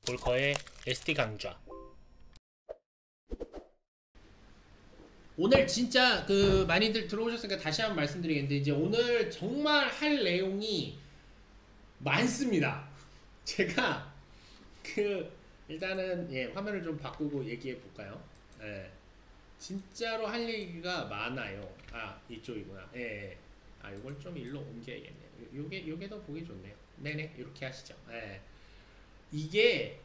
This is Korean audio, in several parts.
볼커의 SD 강좌. 오늘 진짜 많이들 들어오셨으니까 다시 한번 말씀드리겠는데, 이제 오늘 정말 할 내용이 많습니다. 제가 일단은 화면을 좀 바꾸고 얘기해 볼까요? 진짜로 할 얘기가 많아요. 이쪽이구나. 이걸 좀 일로 옮겨야겠네요. 요게 더 보기 좋네요. 네네, 이렇게 하시죠. 이게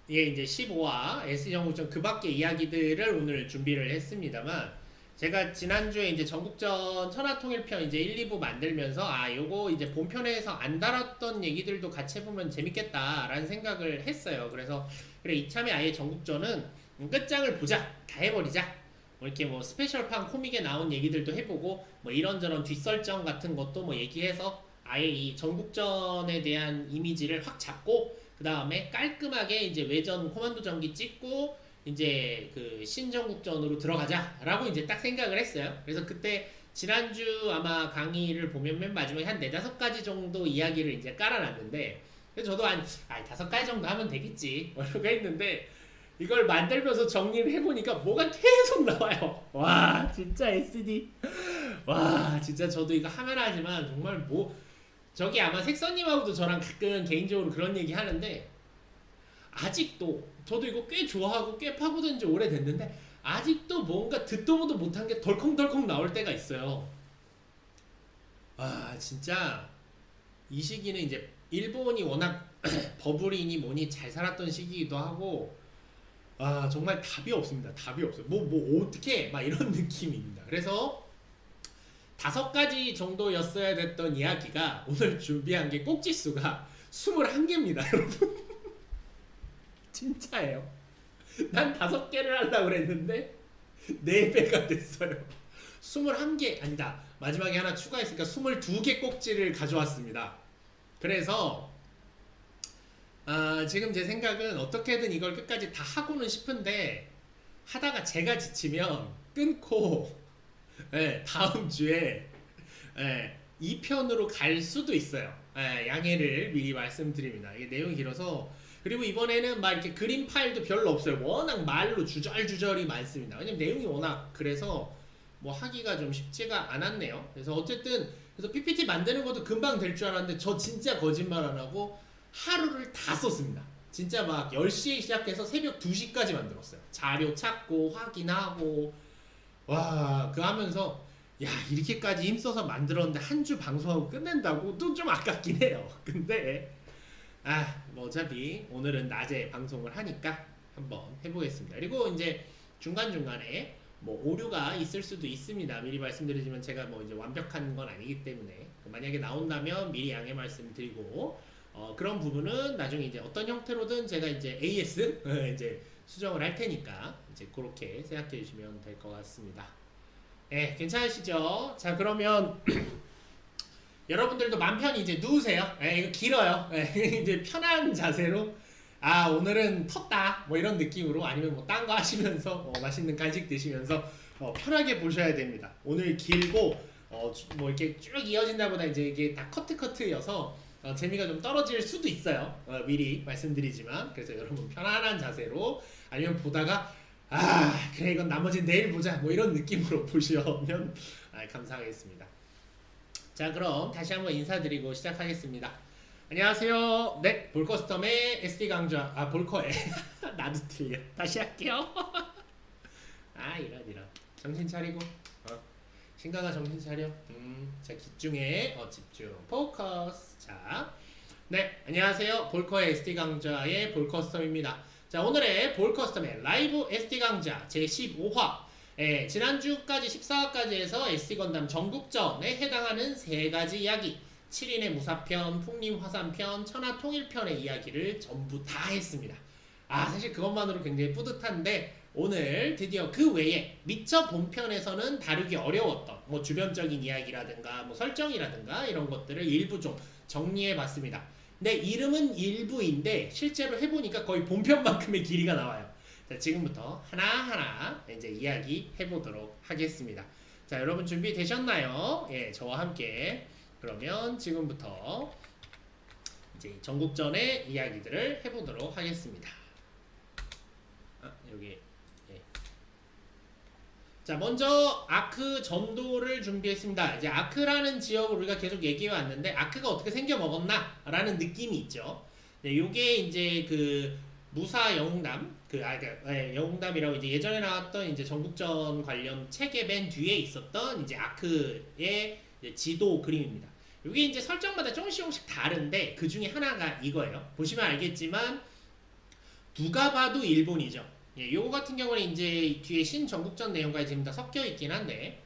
이제 15화 S전국전 그 밖의 이야기들을 오늘 준비를 했습니다만, 제가 지난주에 이제 전국전 천하통일편 이제 1, 2부 만들면서 요거 이제 본편에서 안 다뤘던 얘기들도 같이 해보면 재밌겠다라는 생각을 했어요. 그래서 그래, 이참에 아예 전국전은 끝장을 보자, 다 해버리자. 이렇게 스페셜판 코믹에 나온 얘기들도 해보고 이런저런 뒷설정 같은 것도 얘기해서 아예 이 전국전에 대한 이미지를 확 잡고, 그 다음에 깔끔하게 이제 외전 코만도 전기 찍고 이제 신전국전으로 들어가자라고 이제 딱 생각을 했어요. 그래서 그때 지난주 아마 강의를 보면 맨 마지막에 한 4-5가지 정도 이야기를 이제 깔아놨는데, 그래서 저도 한 5가지 정도 하면 되겠지 이러고 했는데, 이걸 만들면서 정리를 해보니까 뭐가 계속 나와요. 와, 진짜 SD. 와, 진짜 저도 이거 하면 하지만 정말 저기 아마 색선님하고도 저랑 가끔 개인적으로 그런 얘기 하는데, 아직도 저도 이거 꽤 좋아하고 꽤 파고든 지 오래됐는데 아직도 뭔가 듣도 보도 못한 게 덜컹덜컹 나올 때가 있어요. 진짜 이 시기는 이제 일본이 워낙 버블이니 뭐니 잘 살았던 시기이기도 하고, 정말 답이 없습니다. 답이 없어요. 어떻게 막 이런 느낌입니다. 그래서 5가지 정도였어야 됐던 이야기가 오늘 준비한 게 꼭지수가 21개입니다, 여러분. 진짜예요. 난 5개를 하려고 그랬는데 4배가 됐어요. 21개, 아니다. 마지막에 하나 추가했으니까 22개 꼭지를 가져왔습니다. 그래서 지금 제 생각은 어떻게든 이걸 끝까지 다 하고는 싶은데, 하다가 제가 지치면 끊고 다음 주에 2편으로 갈 수도 있어요. 양해를 미리 말씀드립니다. 이게 내용이 길어서. 그리고 이번에는 막 이렇게 그림 파일도 별로 없어요. 워낙 말로 주절주절이 많습니다. 왜냐면 내용이 워낙 그래서 하기가 좀 쉽지가 않았네요. 그래서 어쨌든 PPT 만드는 것도 금방 될 줄 알았는데, 저 진짜 거짓말 안 하고 하루를 다 썼습니다. 진짜 막 10시에 시작해서 새벽 2시까지 만들었어요. 자료 찾고 확인하고 하면서 이렇게까지 힘써서 만들었는데 한 주 방송하고 끝낸다고 또 좀 아깝긴 해요. 근데 어차피 오늘은 낮에 방송을 하니까 한번 해보겠습니다. 그리고 이제 중간중간에 오류가 있을 수도 있습니다. 미리 말씀드리지만 제가 이제 완벽한 건 아니기 때문에 만약에 나온다면 미리 양해 말씀드리고, 그런 부분은 나중에 이제 어떤 형태로든 제가 이제 AS 이제 수정을 할 테니까 이제 그렇게 생각해 주시면 될 것 같습니다. 괜찮으시죠? 자, 그러면 여러분들도 맘 편히 이제 누우세요. 이거 길어요. 이제 편한 자세로 오늘은 텄다 이런 느낌으로, 아니면 딴 거 하시면서 맛있는 간식 드시면서 편하게 보셔야 됩니다. 오늘 길고 이렇게 쭉 이어진다 보다 이제 이게 다 커트여서 재미가 좀 떨어질 수도 있어요. 미리 말씀드리지만. 그래서 여러분 편안한 자세로, 아니면 보다가 그래 이건 나머지는 내일 보자 이런 느낌으로 보시면 감사하겠습니다. 자, 그럼 다시 한번 인사드리고 시작하겠습니다. 안녕하세요. 네, 볼커스텀의 SD 강좌, 볼커에 나도 틀려. 다시 할게요. 이런 정신 차리고, 신가가 정신 차려. 자, 집중해. 집중. 포커스. 자, 네, 안녕하세요. 볼커의 SD 강좌의 볼커스텀입니다. 자, 오늘의 볼커스텀의 라이브 SD 강좌 제15화. 지난주까지 14화까지 해서 SC건담 전국전에 해당하는 3가지 이야기, 7인의 무사편, 풍림화산편, 천하통일편의 이야기를 전부 다 했습니다. 사실 그것만으로 굉장히 뿌듯한데, 오늘 드디어 그 외에 미처 본편에서는 다루기 어려웠던 주변적인 이야기라든가 설정이라든가 이런 것들을 일부 좀 정리해 봤습니다. 근데 이름은 일부인데 실제로 해보니까 거의 본편만큼의 길이가 나와요. 자, 지금부터 하나하나 이제 이야기 해보도록 하겠습니다. 자, 여러분 준비되셨나요? 저와 함께. 그러면 지금부터 이제 전국전의 이야기들을 해보도록 하겠습니다. 여기. 예. 자, 먼저 아크 전도를 준비했습니다. 이제 아크라는 지역을 우리가 계속 얘기해 왔는데 아크가 어떻게 생겨 먹었나? 라는 느낌이 있죠. 네, 요게 이제 그 무사 영웅담, 영웅담이라고 이제 예전에 나왔던 이제 전국전 관련 책의 맨 뒤에 있었던 이제 아크의 이제 지도 그림입니다. 이게 이제 설정마다 조금씩 다른데 그 중에 하나가 이거예요. 보시면 알겠지만 누가 봐도 일본이죠. 예, 요거 같은 경우는 이제 뒤에 신전국전 내용까지 지금 다 섞여 있긴 한데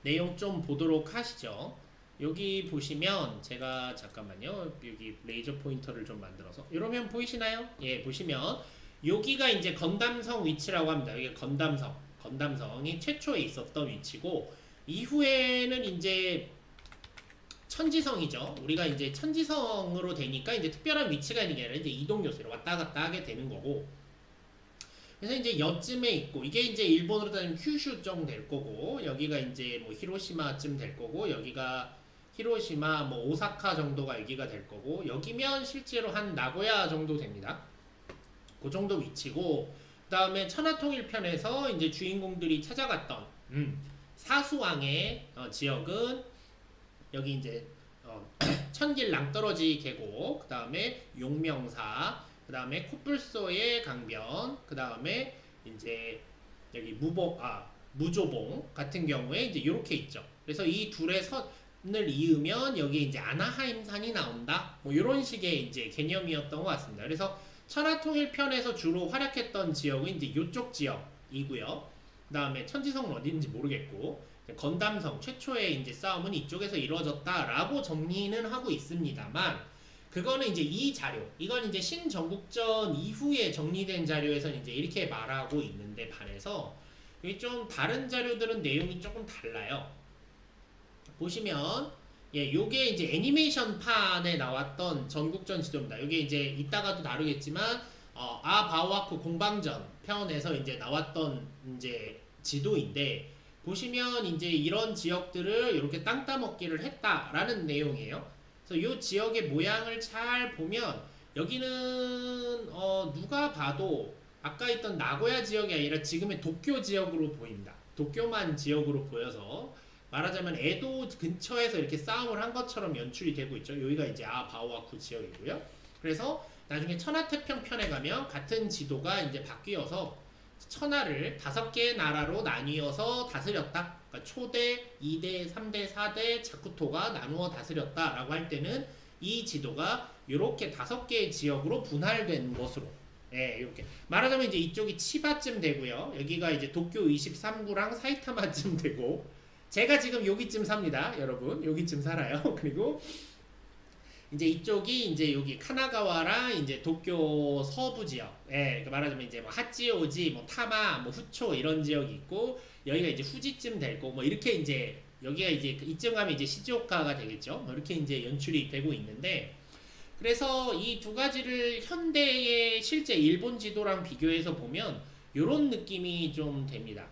내용 좀 보도록 하시죠. 여기 보시면 제가 잠깐만요. 여기 레이저 포인터를 좀 만들어서 이러면 보이시나요? 예, 보시면 여기가 이제 건담성 위치라고 합니다. 여기 건담성이 최초에 있었던 위치고 이후에는 이제 천지성이죠. 우리가 이제 천지성으로 되니까 이제 특별한 위치가 있는 게 아니라 이제 이동 요소로 왔다 갔다 하게 되는 거고. 그래서 이제 여쯤에 있고 이게 이제 일본으로 따지면 큐슈쯤 될 거고 여기가 이제 뭐 히로시마쯤 될 거고 여기가 히로시마 뭐 오사카 정도가 여기가 될 거고 여기면 실제로 한 나고야 정도 됩니다. 그 정도 위치고 그다음에 천하통일편에서 이제 주인공들이 찾아갔던 사수왕의 지역은 여기 이제 천길 낭떠러지 계곡, 그 다음에 용명사, 그 다음에 코뿔소의 강변, 그 다음에 이제 여기 무조봉 같은 경우에 이제 이렇게 있죠. 그래서 이 둘의 선을 이으면 여기 이제 아나하임산이 나온다. 뭐 이런 식의 이제 개념이었던 것 같습니다. 그래서 천하통일편에서 주로 활약했던 지역은 이제 이쪽 지역이고요. 그 다음에 천지성은 어딘지 모르겠고. 건담성 최초의 이제 싸움은 이쪽에서 이루어졌다라고 정리는 하고 있습니다만 그거는 이제 이 자료 이건 이제 신전국전 이후에 정리된 자료에서 이제 이렇게 말하고 있는데 반해서 여기 좀 다른 자료들은 내용이 조금 달라요. 보시면 예, 요게 이제 애니메이션판에 나왔던 전국전 지도입니다. 요게 이제 이따가도 다루겠지만 바오아쿠 공방전 편에서 이제 나왔던 이제 지도인데 보시면 이제 이런 지역들을 이렇게 땅 따먹기를 했다라는 내용이에요. 그래서 이 지역의 모양을 잘 보면 여기는 누가 봐도 아까 있던 나고야 지역이 아니라 지금의 도쿄 지역으로 보입니다. 도쿄만 지역으로 보여서 말하자면 에도 근처에서 이렇게 싸움을 한 것처럼 연출이 되고 있죠. 여기가 이제 바오아쿠 지역이고요. 그래서 나중에 천하태평 편에 가면 같은 지도가 이제 바뀌어서 천하를 5개의 나라로 나뉘어서 다스렸다. 그러니까 초대, 2대, 3대, 4대 자쿠토가 나누어 다스렸다 라고 할 때는 이 지도가 이렇게 5개의 지역으로 분할된 것으로 예, 이렇게 말하자면 이제 이쪽이 치바쯤 되고요. 여기가 이제 도쿄 23구랑 사이타마쯤 되고 제가 지금 여기쯤 삽니다. 여러분 여기쯤 살아요. 그리고 이제 이쪽이 이제 여기 카나가와랑 이제 도쿄 서부 지역, 예, 말하자면 이제 뭐 하치오지, 뭐 타마, 뭐 후초 이런 지역이 있고 여기가 이제 후지쯤 될 거고 뭐 이렇게 이제 여기가 이제 이쯤 가면 이제 시즈오카가 되겠죠. 뭐 이렇게 이제 연출이 되고 있는데 그래서 이 두 가지를 현대의 실제 일본 지도랑 비교해서 보면 이런 느낌이 좀 됩니다.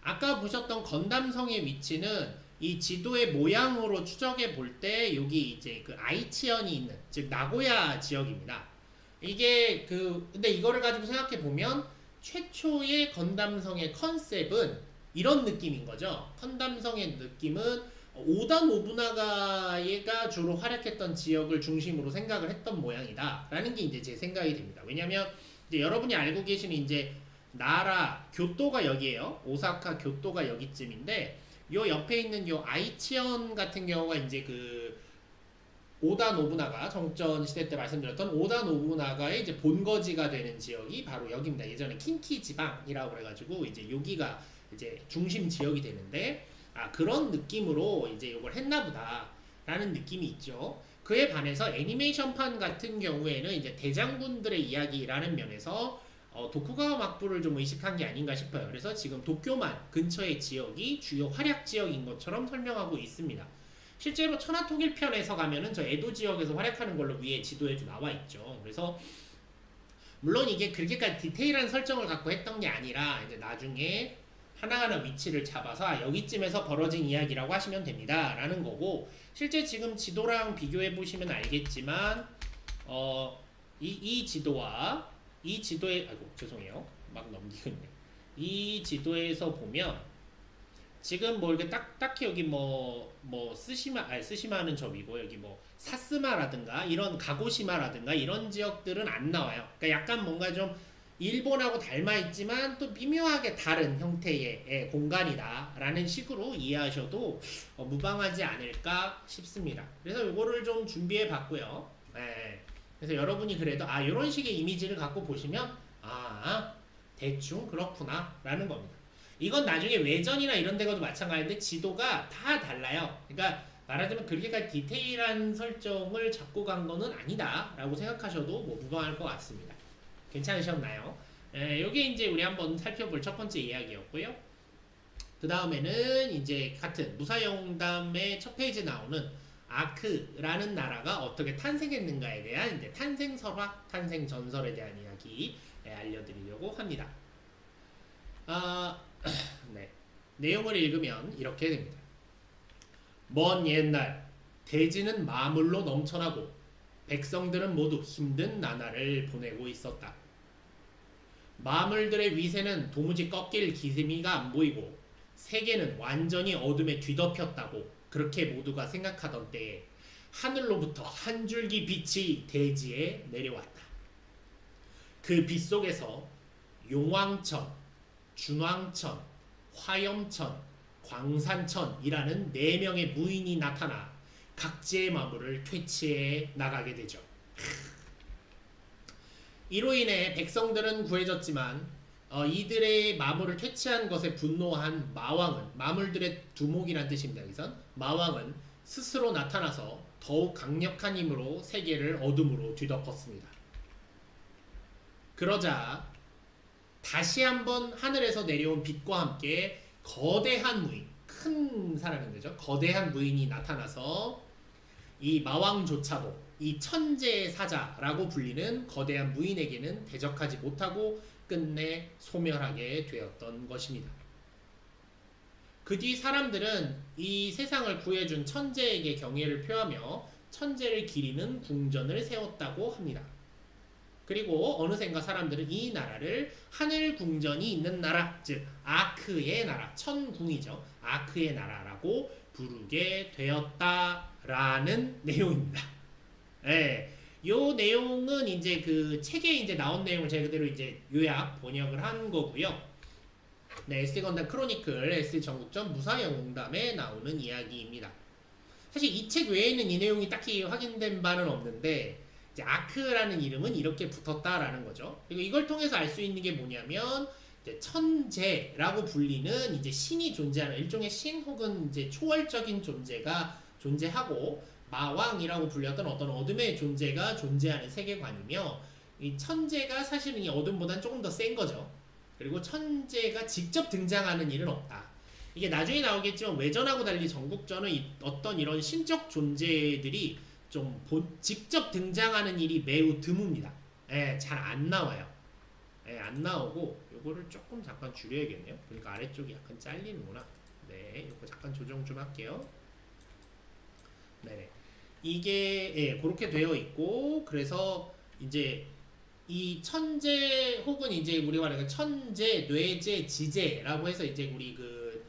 아까 보셨던 건담성의 위치는 이 지도의 모양으로 추적해 볼 때 여기 이제 그 아이치현이 있는 즉 나고야 지역입니다. 이게 근데 이거를 가지고 생각해 보면 최초의 건담성의 컨셉은 이런 느낌인 거죠. 건담성의 느낌은 오다 노부나가가 주로 활약했던 지역을 중심으로 생각을 했던 모양이다 라는 게 이제 제 생각이 됩니다. 왜냐면 이제 여러분이 알고 계시는 이제 나라 교토가 여기에요. 오사카 교토가 여기쯤인데 요 옆에 있는 요 아이치현 같은 경우가 이제 그 오다 노부나가 정전 시대 때 말씀드렸던 오다 노부나가의 이제 본거지가 되는 지역이 바로 여기입니다. 예전에 킨키 지방이라고 그래가지고 이제 여기가 이제 중심 지역이 되는데 그런 느낌으로 이제 이걸 했나보다 라는 느낌이 있죠. 그에 반해서 애니메이션판 같은 경우에는 이제 대장군들의 이야기라는 면에서 도쿠가와 막부를 좀 의식한 게 아닌가 싶어요. 그래서 지금 도쿄만 근처의 지역이 주요 활약 지역인 것처럼 설명하고 있습니다. 실제로 천하통일편에서 가면은 저 에도 지역에서 활약하는 걸로 위에 지도에도 나와 있죠. 그래서 물론 이게 그렇게까지 디테일한 설정을 갖고 했던 게 아니라 이제 나중에 하나하나 위치를 잡아서 여기쯤에서 벌어진 이야기라고 하시면 됩니다 라는 거고, 실제 지금 지도랑 비교해 보시면 알겠지만 이 지도와 이 지도에 아이고 죄송해요 막 넘기고 있네. 이 지도에서 보면 지금 뭐 이렇게 딱히 여기 뭐 스시마는 접이고, 여기 뭐 사스마라든가 이런 가고시마라든가 이런 지역들은 안 나와요. 그러니까 약간 뭔가 좀 일본하고 닮아있지만 또 미묘하게 다른 형태의 공간이다 라는 식으로 이해하셔도 무방하지 않을까 싶습니다. 그래서 이거를 좀 준비해 봤고요. 그래서 여러분이 그래도 이런 식의 이미지를 갖고 보시면 대충 그렇구나 라는 겁니다. 이건 나중에 외전이나 이런 데 가도 마찬가지인데 지도가 다 달라요. 그러니까 말하자면 그렇게까지 디테일한 설정을 잡고 간 거는 아니다 라고 생각하셔도 뭐 무방할 것 같습니다. 괜찮으셨나요? 요게 이제 우리 한번 살펴볼 첫 번째 이야기였고요. 그 다음에는 이제 같은 무사용담의 첫 페이지에 나오는 아크라는 나라가 어떻게 탄생했는가에 대한 이제 탄생 설화, 탄생 전설에 대한 이야기 알려드리려고 합니다. 네. 내용을 읽으면 이렇게 됩니다. 먼 옛날 대지는 마물로 넘쳐나고 백성들은 모두 힘든 나날을 보내고 있었다. 마물들의 위세는 도무지 꺾일 기미가 안 보이고 세계는 완전히 어둠에 뒤덮였다고 그렇게 모두가 생각하던 때에 하늘로부터 한 줄기 빛이 대지에 내려왔다. 그 빛 속에서 용왕천, 준왕천, 화염천, 광산천이라는 4명의 무인이 나타나 각지의 마물을 퇴치해 나가게 되죠. 이로 인해 백성들은 구해졌지만 이들의 마물을 퇴치한 것에 분노한 마왕은, 마물들의 두목이란 뜻입니다. 여기선 마왕은 스스로 나타나서 더욱 강력한 힘으로 세계를 어둠으로 뒤덮었습니다. 그러자 다시 한번 하늘에서 내려온 빛과 함께 거대한 무인, 큰 사람인 거죠. 거대한 무인이 나타나서 이 마왕조차도 이 천재의 사자라고 불리는 거대한 무인에게는 대적하지 못하고 끝내 소멸하게 되었던 것입니다. 그 뒤 사람들은 이 세상을 구해준 천재에게 경애를 표하며 천재를 기리는 궁전을 세웠다고 합니다. 그리고 어느샌가 사람들은 이 나라를 하늘 궁전이 있는 나라, 즉 아크의 나라, 천궁이죠. 아크의 나라라고 부르게 되었다라는 내용입니다. 예, 요 내용은 이제 그 책에 이제 나온 내용을 제가 그대로 이제 요약 번역을 한 거고요. 네, SD 건담 크로니클 SD 전국전 무사영웅담에 나오는 이야기입니다. 사실 이 책 외에는 이 내용이 딱히 확인된 바는 없는데 이제 아크라는 이름은 이렇게 붙었다라는 거죠. 그리고 이걸 통해서 알 수 있는 게 뭐냐면 이제 천재라고 불리는 이제 신이 존재하는 일종의 신 혹은 이제 초월적인 존재가 존재하고 마왕이라고 불렸던 어떤 어둠의 존재가 존재하는 세계관이며, 이 천재가 사실은 이 어둠보다는 조금 더 센 거죠. 그리고 천재가 직접 등장하는 일은 없다. 이게 나중에 나오겠지만 외전하고 달리 전국전은 어떤 이런 신적 존재들이 좀 직접 등장하는 일이 매우 드뭅니다. 잘 안 나와요. 안 나오고 요거를 조금 잠깐 줄여야겠네요. 그러니까 아래쪽이 약간 잘리는구나. 네, 요거 잠깐 조정 좀 할게요. 네, 이게 그렇게 되어 있고, 그래서 이제 이 천재 혹은 이제 우리가 말하는 천재, 뇌재, 지재라고 해서 이제 우리 그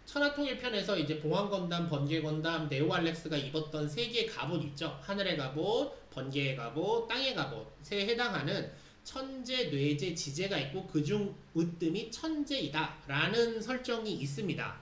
천하통일 편에서 이제 봉황건담, 번개건담, 네오알렉스가 입었던 세 개의 갑옷 있죠. 하늘의 갑옷, 번개의 갑옷, 땅의 갑옷에 해당하는 천재, 뇌재, 지재가 있고 그중 으뜸이 천재이다 라는 설정이 있습니다.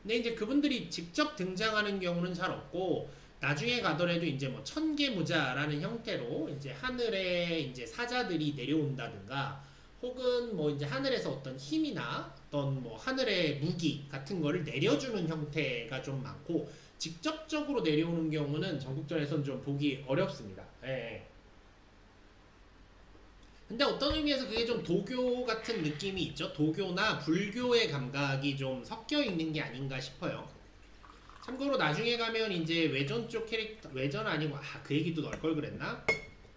근데 이제 그분들이 직접 등장하는 경우는 잘 없고, 나중에 가더라도 이제 뭐 천계무자라는 형태로 이제 하늘에 이제 사자들이 내려온다든가, 혹은 뭐 이제 하늘에서 어떤 힘이나 어떤 뭐 하늘의 무기 같은 거를 내려주는 형태가 좀 많고, 직접적으로 내려오는 경우는 전국전에서는 좀 보기 어렵습니다. 근데 어떤 의미에서 그게 좀 도교 같은 느낌이 있죠. 도교나 불교의 감각이 좀 섞여 있는 게 아닌가 싶어요. 참고로 나중에 가면 이제 외전 쪽 캐릭터, 외전 아니고 그 얘기도 넣을 걸 그랬나?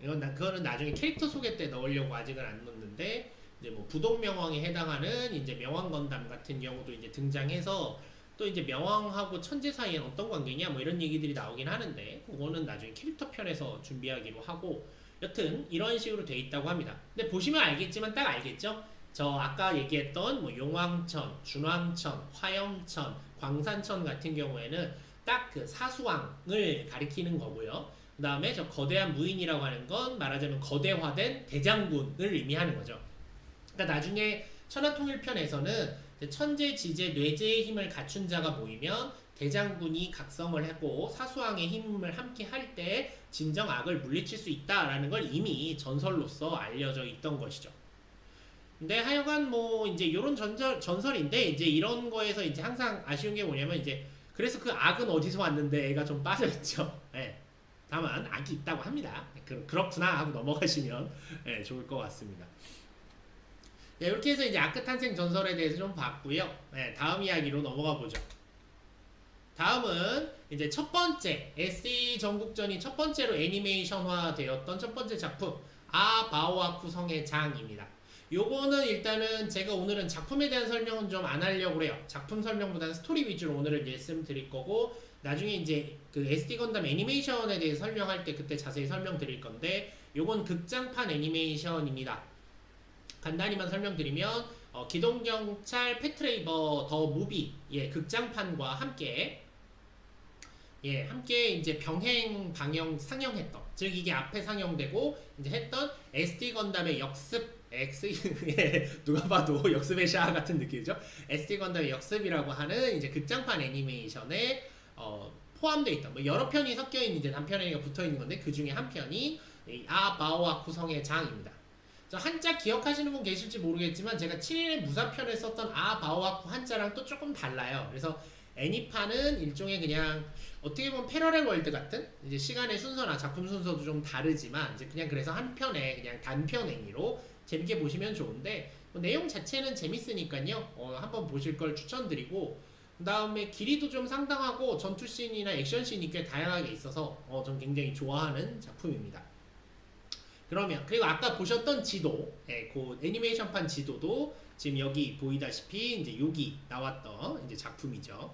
그거는 나중에 캐릭터 소개 때 넣으려고 아직은 안 넣는데, 이제 뭐 부동명왕에 해당하는 이제 명왕건담 같은 경우도 이제 등장해서 또 이제 명왕하고 천재 사이엔 어떤 관계냐 뭐 이런 얘기들이 나오긴 하는데 그거는 나중에 캐릭터 편에서 준비하기로 하고 여튼 이런 식으로 돼 있다고 합니다. 근데 보시면 알겠지만 딱 알겠죠? 저 아까 얘기했던 뭐 용왕천, 준왕천, 화영천, 광산천 같은 경우에는 딱 그 사수왕을 가리키는 거고요. 그 다음에 저 거대한 무인이라고 하는 건 말하자면 거대화된 대장군을 의미하는 거죠. 그러니까 나중에 천하통일편에서는 천재, 지재, 뇌재의 힘을 갖춘 자가 모이면 대장군이 각성을 하고 사수왕의 힘을 함께 할 때 진정 악을 물리칠 수 있다라는 걸 이미 전설로서 알려져 있던 것이죠. 근데 하여간 뭐 이제 이런 전설인데 이제 이런 거에서 이제 항상 아쉬운 게 뭐냐면 이제 그래서 그 악은 어디서 왔는데 애가 좀 빠져있죠. 네. 다만 악이 있다고 합니다. 그렇구나 하고 넘어가시면 네, 좋을 것 같습니다. 네, 이렇게 해서 이제 아크 탄생 전설에 대해서 좀 봤고요. 네, 다음 이야기로 넘어가 보죠. 다음은 이제 첫 번째 SE 전국전이 첫 번째로 애니메이션화 되었던 첫 번째 작품 아바오아쿠 성의 장입니다. 요거는 일단은 제가 오늘은 작품에 대한 설명은 좀 안 하려고 해요. 작품 설명보다는 스토리 위주로 오늘은 말씀드릴 거고 나중에 이제 그 SD 건담 애니메이션에 대해서 설명할 때 그때 자세히 설명드릴 건데 요건 극장판 애니메이션입니다. 간단히만 설명드리면 기동경찰 패트레이버 더 무비 극장판과 함께 함께 이제 병행 방영 상영했던 즉 이게 앞에 상영되고 이제 했던 SD 건담의 역습 누가 봐도 역습의 샤 같은 느낌이죠. SD 건담의 역습이라고 하는 이제 극장판 애니메이션에 포함되어 있던 뭐 여러 편이 섞여 있는 이제 단편 애니가 붙어 있는 건데 그 중에 한 편이 아바오아쿠 성의 장입니다. 한자 기억하시는 분 계실지 모르겠지만 제가 7일의 무사편에 썼던 아바오아쿠 한자랑 또 조금 달라요. 그래서 애니판은 일종의 그냥 어떻게 보면 패러렐 월드 같은 이제 시간의 순서나 작품 순서도 좀 다르지만 이제 그냥 그래서 한 편에 그냥 단편 애니로 재밌게 보시면 좋은데 뭐 내용 자체는 재밌으니까요. 한번 보실 걸 추천드리고 그 다음에 길이도 좀 상당하고 전투씬이나 액션씬이 꽤 다양하게 있어서 전 굉장히 좋아하는 작품입니다. 그러면 그리고 아까 보셨던 지도, 그 애니메이션판 지도도 지금 여기 보이다시피 이제 여기 나왔던 이제 작품이죠.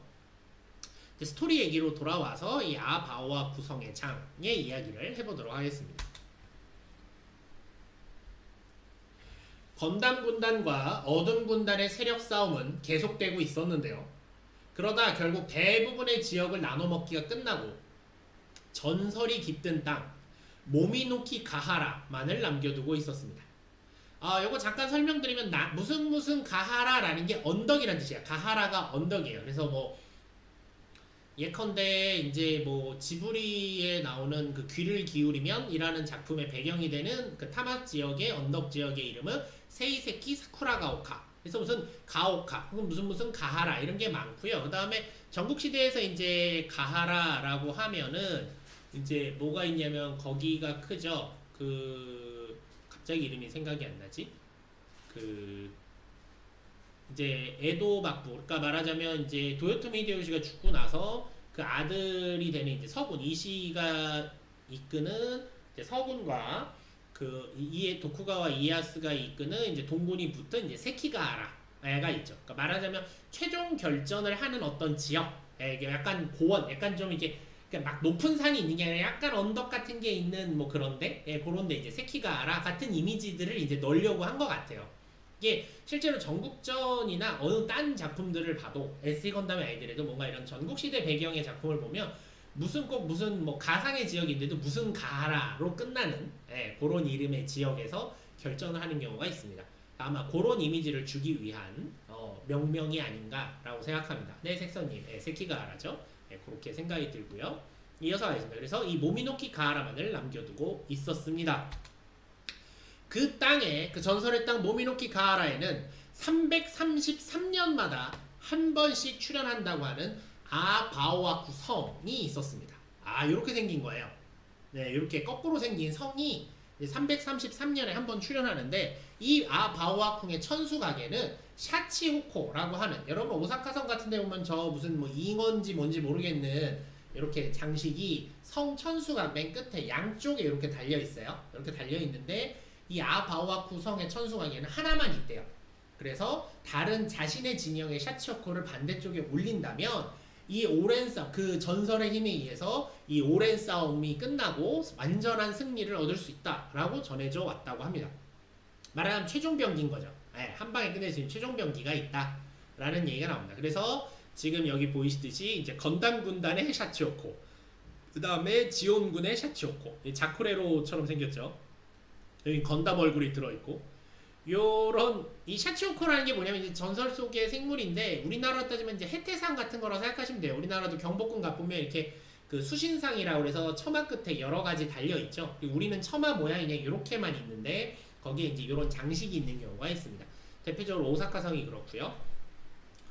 이제 스토리 얘기로 돌아와서 이 아바오와 구성의 장의 이야기를 해보도록 하겠습니다. 건담 군단과 어둠 군단의 세력 싸움은 계속되고 있었는데요. 그러다 결국 대부분의 지역을 나눠먹기가 끝나고 전설이 깃든 땅 모미노키 가하라만을 남겨두고 있었습니다. 요거 잠깐 설명드리면 무슨 가하라라는 게 언덕이란 뜻이야. 가하라가 언덕이에요. 그래서 뭐 예컨대 이제 뭐 지브리에 나오는 그 귀를 기울이면 이라는 작품의 배경이 되는 그 타마 지역의 언덕 지역의 이름은 세이세키 사쿠라가오카. 그래서 무슨 가오카 혹은 무슨 가하라 이런 게 많고요. 그 다음에 전국시대에서 이제 가하라라고 하면은 이제 뭐가 있냐면 거기가 크죠. 갑자기 이름이 생각이 안 나지? 이제 에도 막부, 그러니까 말하자면 이제 도요토미 히데요시가 죽고 나서 그 아들이 되는 이제 서군 이시가 이끄는 이제 서군과 이에 도쿠가와 이에야스가 이끄는 이제 동군이 붙은 이제 세키가하라가 있죠. 그러니까 말하자면 최종 결전을 하는 어떤 지역, 이게 약간 고원, 약간 좀 이게 그러니까 막 높은 산이 있는 게 아니라 약간 언덕 같은 게 있는 뭐 그런데 그런데 이제 세키가하라 같은 이미지들을 이제 넣으려고 한 것 같아요. 이게 실제로 전국전이나 어느 딴 작품들을 봐도 SD 건담의 아이들에도 뭔가 이런 전국시대 배경의 작품을 보면 무슨 뭐 가상의 지역인데도 무슨 가하라로 끝나는 그런 이름의 지역에서 결전을 하는 경우가 있습니다. 아마 그런 이미지를 주기 위한 명명이 아닌가라고 생각합니다. 네, 색선님, 세키가하라죠. 그렇게 생각이 들고요. 이어서 가겠습니다. 그래서 이 모미노키 가하라만을 남겨두고 있었습니다. 그 땅에 그 전설의 땅 모미노키 가하라에는 333년마다 한 번씩 출현한다고 하는 아바오아쿠 성이 있었습니다. 이렇게 생긴 거예요. 네, 이렇게 거꾸로 생긴 성이 333년에 한 번 출현하는데 이 아바오아쿠의 천수각에는 샤치호코라고 하는 여러분 오사카성 같은 데 보면 저 무슨 뭐 잉어인지 뭔지 모르겠는 이렇게 장식이 성 천수각 맨 끝에 양쪽에 이렇게 달려 있어요. 이렇게 달려 있는데 이 아바오아쿠 성의 천수강에는 하나만 있대요. 그래서 다른 자신의 진영의 샤치오코를 반대쪽에 올린다면 이 오랜 싸움, 그 전설의 힘에 의해서 이 오랜 싸움이 끝나고 완전한 승리를 얻을 수 있다라고 전해져 왔다고 합니다. 말하자면 최종 병기인 거죠. 네, 한 방에 끝낼 수 있는 최종 병기가 있다라는 얘기가 나옵니다. 그래서 지금 여기 보이시듯이 이제 건담 군단의 샤치오코, 그 다음에 지온군의 샤치오코, 자쿠레로처럼 생겼죠. 여기 건담 얼굴이 들어있고, 요런 이 샤치오코라는 게 뭐냐면 이제 전설 속의 생물인데 우리나라로 따지면 이제 해태상 같은 거라고 생각하시면 돼요. 우리나라도 경복궁 가보면 이렇게 그 수신상이라고 그래서 처마 끝에 여러 가지 달려 있죠. 우리는 처마 모양이 그냥 이렇게만 있는데 거기에 이제 이런 장식이 있는 경우가 있습니다. 대표적으로 오사카성이 그렇고요.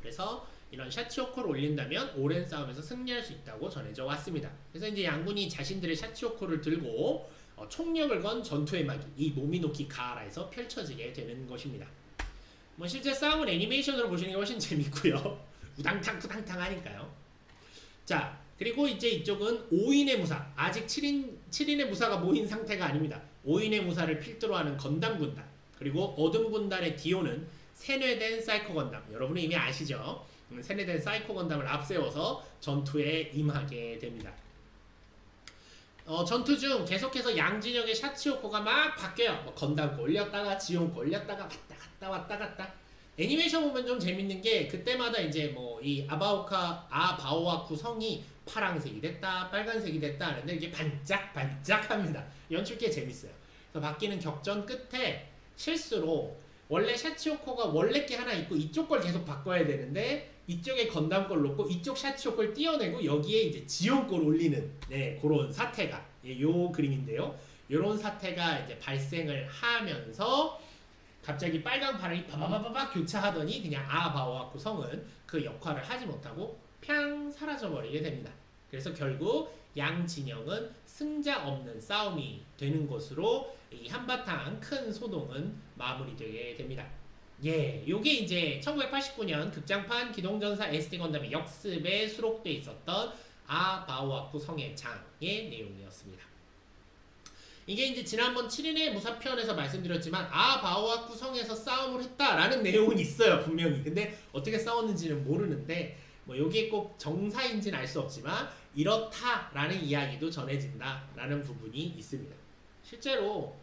그래서 이런 샤치오코를 올린다면 오랜 싸움에서 승리할 수 있다고 전해져 왔습니다. 그래서 이제 양군이 자신들의 샤치오코를 들고 총력을 건 전투의 막이 이 모미노키 가하라에서 펼쳐지게 되는 것입니다. 뭐 실제 싸움을 애니메이션으로 보시는 게 훨씬 재밌고요. 우당탕 투당탕 하니까요. 자, 그리고 이제 이쪽은 5인의 무사, 아직 7인의 무사가 모인 상태가 아닙니다. 5인의 무사를 필두로 하는 건담 군단, 그리고 어둠 군단의 디오는 세뇌된 사이코 건담, 여러분은 이미 아시죠? 세뇌된 사이코 건담을 앞세워서 전투에 임하게 됩니다. 전투 중 계속해서 양진영의 샤치오코가 막 바뀌어요. 뭐 건담 올렸다가 지온코 올렸다가 갔다 왔다. 애니메이션 보면 좀 재밌는 게 그때마다 이제 뭐 이 아바오아쿠 성이 파란색이 됐다, 빨간색이 됐다 하는데 이게 반짝반짝합니다. 연출 꽤 재밌어요. 그래서 바뀌는 격전 끝에 실수로 원래 샤치오코가 원래 게 하나 있고 이쪽 걸 계속 바꿔야 되는데 이쪽에 건담 걸 놓고 이쪽 샤치오 걸 띄어내고 여기에 이제 지온 걸 올리는 그런 사태가 요 그림인데요. 요런 사태가 이제 발생을 하면서 갑자기 빨강 파랑이 바바바바바 교차하더니 그냥 아바오아쿠 성은 그 역할을 하지 못하고 팡 사라져버리게 됩니다. 그래서 결국 양 진영은 승자 없는 싸움이 되는 것으로 이 한바탕 큰 소동은 마무리되게 됩니다. 요게 이제 1989년 극장판 기동전사 SD 건담의 역습에 수록돼 있었던 아바오아쿠 성의 장의 내용이었습니다. 이게 이제 지난번 7인의 무사편에서 말씀드렸지만 아바오아쿠 성에서 싸움을 했다라는 내용은 있어요, 분명히. 근데 어떻게 싸웠는지는 모르는데 뭐 여기에 꼭 정사인지는 알 수 없지만 이렇다라는 이야기도 전해진다라는 부분이 있습니다. 실제로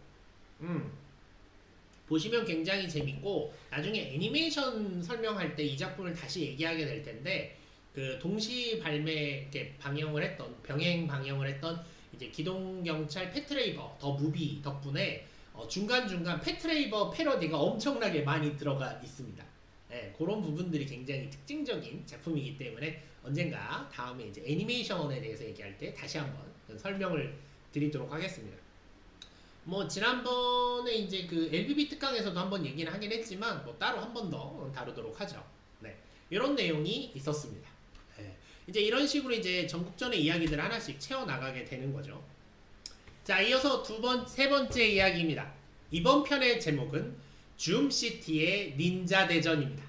보시면 굉장히 재밌고 나중에 애니메이션 설명할 때 이 작품을 다시 얘기하게 될 텐데 그 동시 발매 방영을 했던 병행 방영을 했던 이제 기동경찰 패트레이버 더 무비 덕분에 중간중간 패트레이버 패러디가 엄청나게 많이 들어가 있습니다. 그런 부분들이 굉장히 특징적인 작품이기 때문에 언젠가 다음에 이제 애니메이션에 대해서 얘기할 때 다시 한번 설명을 드리도록 하겠습니다. 뭐 지난번에 이제 그 LBB 특강에서도 한번 얘기는 하긴 했지만 뭐 따로 한 번 더 다루도록 하죠. 이런 내용이 있었습니다. 이제 이런 식으로 이제 전국전의 이야기들을 하나씩 채워나가게 되는 거죠. 자, 이어서 세 번째 이야기입니다. 이번 편의 제목은 줌시티의 닌자 대전입니다.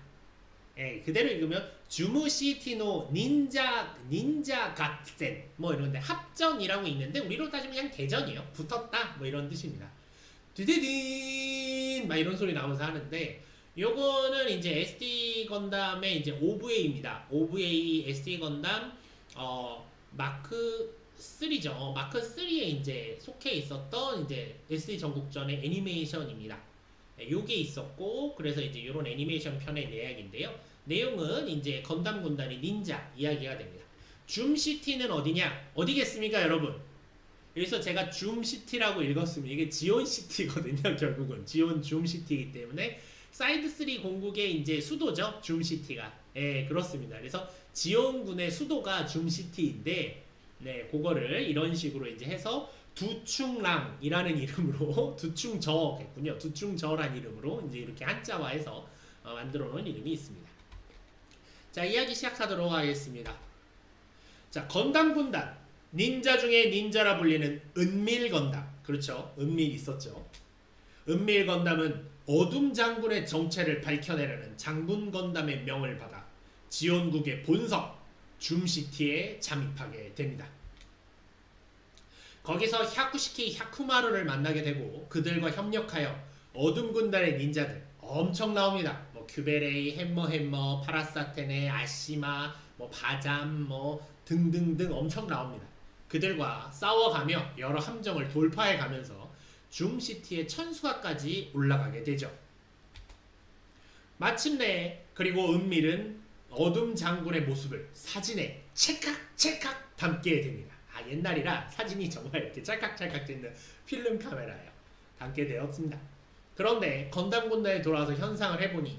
그대로 읽으면 주무시티노 닌자 갓센 뭐 이런데 합전이라고 있는데 우리로 따지면 그냥 대전이에요. 붙었다 뭐 이런 뜻입니다. 드디딘 막 이런 소리 나오면서 하는데 요거는 이제 SD 건담의 이제 OVA입니다. OVA SD 건담 마크 3죠. 마크 3에 이제 속해 있었던 이제 SD 전국전의 애니메이션입니다. 요게 있었고 그래서 이제 요런 애니메이션 편의 내용인데요. 내용은 이제 건담 군단의 닌자 이야기가 됩니다. 줌시티는 어디냐? 어디겠습니까, 여러분? 여기서 제가 줌시티라고 읽었습니다. 이게 지온시티거든요. 결국은 지온 줌시티이기 때문에 사이드 3 공국의 이제 수도죠. 줌시티가. 그렇습니다. 그래서 지온군의 수도가 줌시티인데 그거를 이런 식으로 이제 해서 두충랑이라는 이름으로 두충저겠군요. 두충저란 이름으로 이제 이렇게 한자화해서 만들어 놓은 이름이 있습니다. 자, 이야기 시작하도록 하겠습니다. 자, 건담 군단 닌자 중에 닌자라 불리는 은밀 건담. 그렇죠. 은밀 있었죠. 은밀 건담은 어둠 장군의 정체를 밝혀내려는 장군 건담의 명을 받아 지온국의 본성 줌시티에 잠입하게 됩니다. 거기서 야쿠시키 야쿠마루를 만나게 되고 그들과 협력하여 어둠 군단의 닌자들 엄청 나옵니다. 뭐 큐베레이, 햄머, 파라사테네, 아시마, 뭐 바잠, 뭐 등등등 엄청 나옵니다. 그들과 싸워가며 여러 함정을 돌파해가면서 줌시티의 천수가까지 올라가게 되죠. 마침내 그리고 은밀은 어둠 장군의 모습을 사진에 찰칵 담게 됩니다. 옛날이라 사진이 정말 이렇게 찰칵 찍는 필름 카메라예요. 담게 되었습니다. 그런데 건담 군단에 돌아와서 현상을 해보니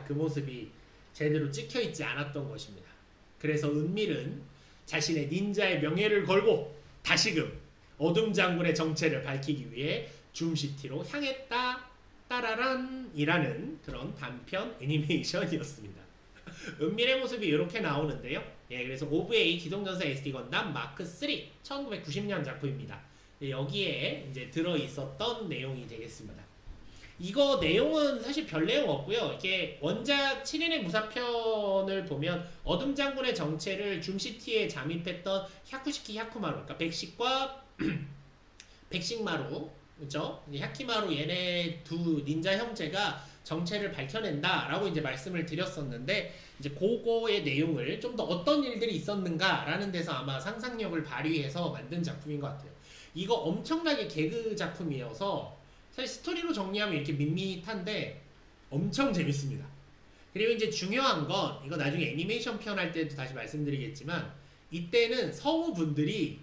그 모습이 제대로 찍혀있지 않았던 것입니다. 그래서 은밀은 자신의 닌자의 명예를 걸고 다시금 어둠 장군의 정체를 밝히기 위해 줌시티로 향했다 따라란 이라는 그런 단편 애니메이션이었습니다. 은밀의 모습이 이렇게 나오는데요. 그래서 OVA 기동전사 SD 건담 마크 3 1990년 작품입니다. 여기에 이제 들어있었던 내용이 되겠습니다. 이거 내용은 사실 별 내용 없고요. 이게 원작 7인의 무사편을 보면 어둠 장군의 정체를 줌시티에 잠입했던 야쿠시키 야쿠마루, 그러니까 백식과 백식마루, 그죠? 야키마루 얘네 두 닌자 형제가 정체를 밝혀낸다라고 이제 말씀을 드렸었는데 이제 그거의 내용을 좀 더 어떤 일들이 있었는가라는 데서 아마 상상력을 발휘해서 만든 작품인 것 같아요. 이거 엄청나게 개그 작품이어서 사실 스토리로 정리하면 이렇게 밋밋한데 엄청 재밌습니다. 그리고 이제 중요한 건 이거 나중에 애니메이션 편 할 때도 다시 말씀드리겠지만 이때는 성우분들이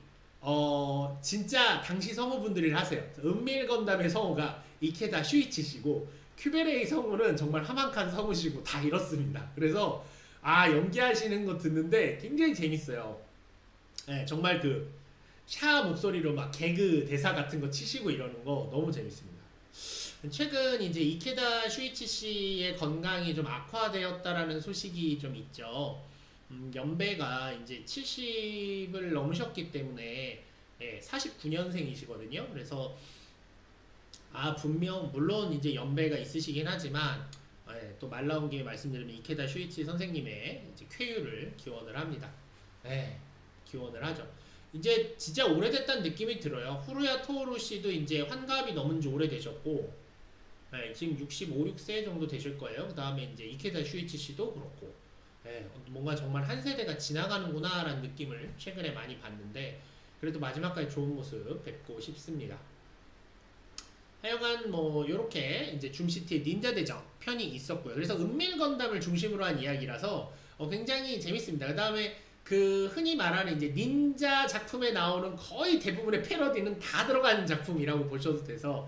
진짜 당시 성우분들이라 하세요. 은밀 건담의 성우가 이케다 슈이치시고 큐베레이 성우는 정말 하만칸 성우시고 다 이렇습니다. 그래서 연기하시는 거 듣는데 굉장히 재밌어요. 정말 그 샤 목소리로 막 개그 대사 같은 거 치시고 이러는 거 너무 재밌습니다. 최근 이제 이케다 슈이치 씨의 건강이 좀 악화되었다라는 소식이 좀 있죠. 연배가 이제 70을 넘으셨기 때문에 49년생이시거든요. 그래서 분명 물론 이제 연배가 있으시긴 하지만 또 말 나온 김에 말씀드리면 이케다 슈이치 선생님의 이제 쾌유를 기원을 합니다. 기원을 하죠. 이제 진짜 오래됐다는 느낌이 들어요. 후루야 토오루 씨도 이제 환갑이 넘은 지 오래되셨고 지금 65, 6세 정도 되실 거예요. 그 다음에 이제 이케다 슈이치 씨도 그렇고 뭔가 정말 한 세대가 지나가는구나 라는 느낌을 최근에 많이 봤는데 그래도 마지막까지 좋은 모습 뵙고 싶습니다. 하여간 뭐 요렇게 이제 줌시티의 닌자 대전 편이 있었고요. 그래서 은밀 건담을 중심으로 한 이야기라서 굉장히 재밌습니다. 그 다음에 그 흔히 말하는 이제 닌자 작품에 나오는 거의 대부분의 패러디는 다 들어간 작품이라고 보셔도 돼서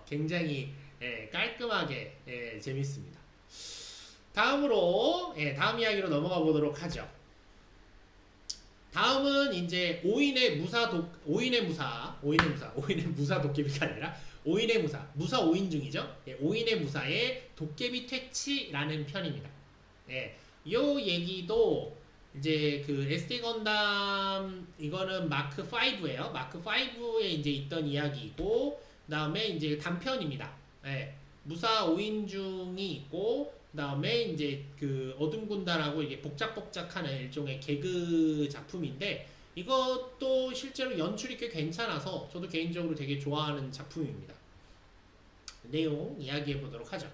굉장히 깔끔하게 재밌습니다. 다음으로 다음 이야기로 넘어가 보도록 하죠. 다음은 이제 5인의 무사 도깨비가 아니라 5인의 무사 5인 중이죠. 5인의 무사의 도깨비 퇴치라는 편입니다. 요 얘기도 이제 그 SD 건담 이거는 마크 5예요. 마크 5에 이제 있던 이야기이고 그다음에 이제 단편입니다. 무사 5인 중이 있고 그다음에 이제 그 어둠 군단하고 이게 복작복작하는 일종의 개그 작품인데 이것도 실제로 연출이 꽤 괜찮아서 저도 개인적으로 되게 좋아하는 작품입니다. 내용 이야기해 보도록 하죠.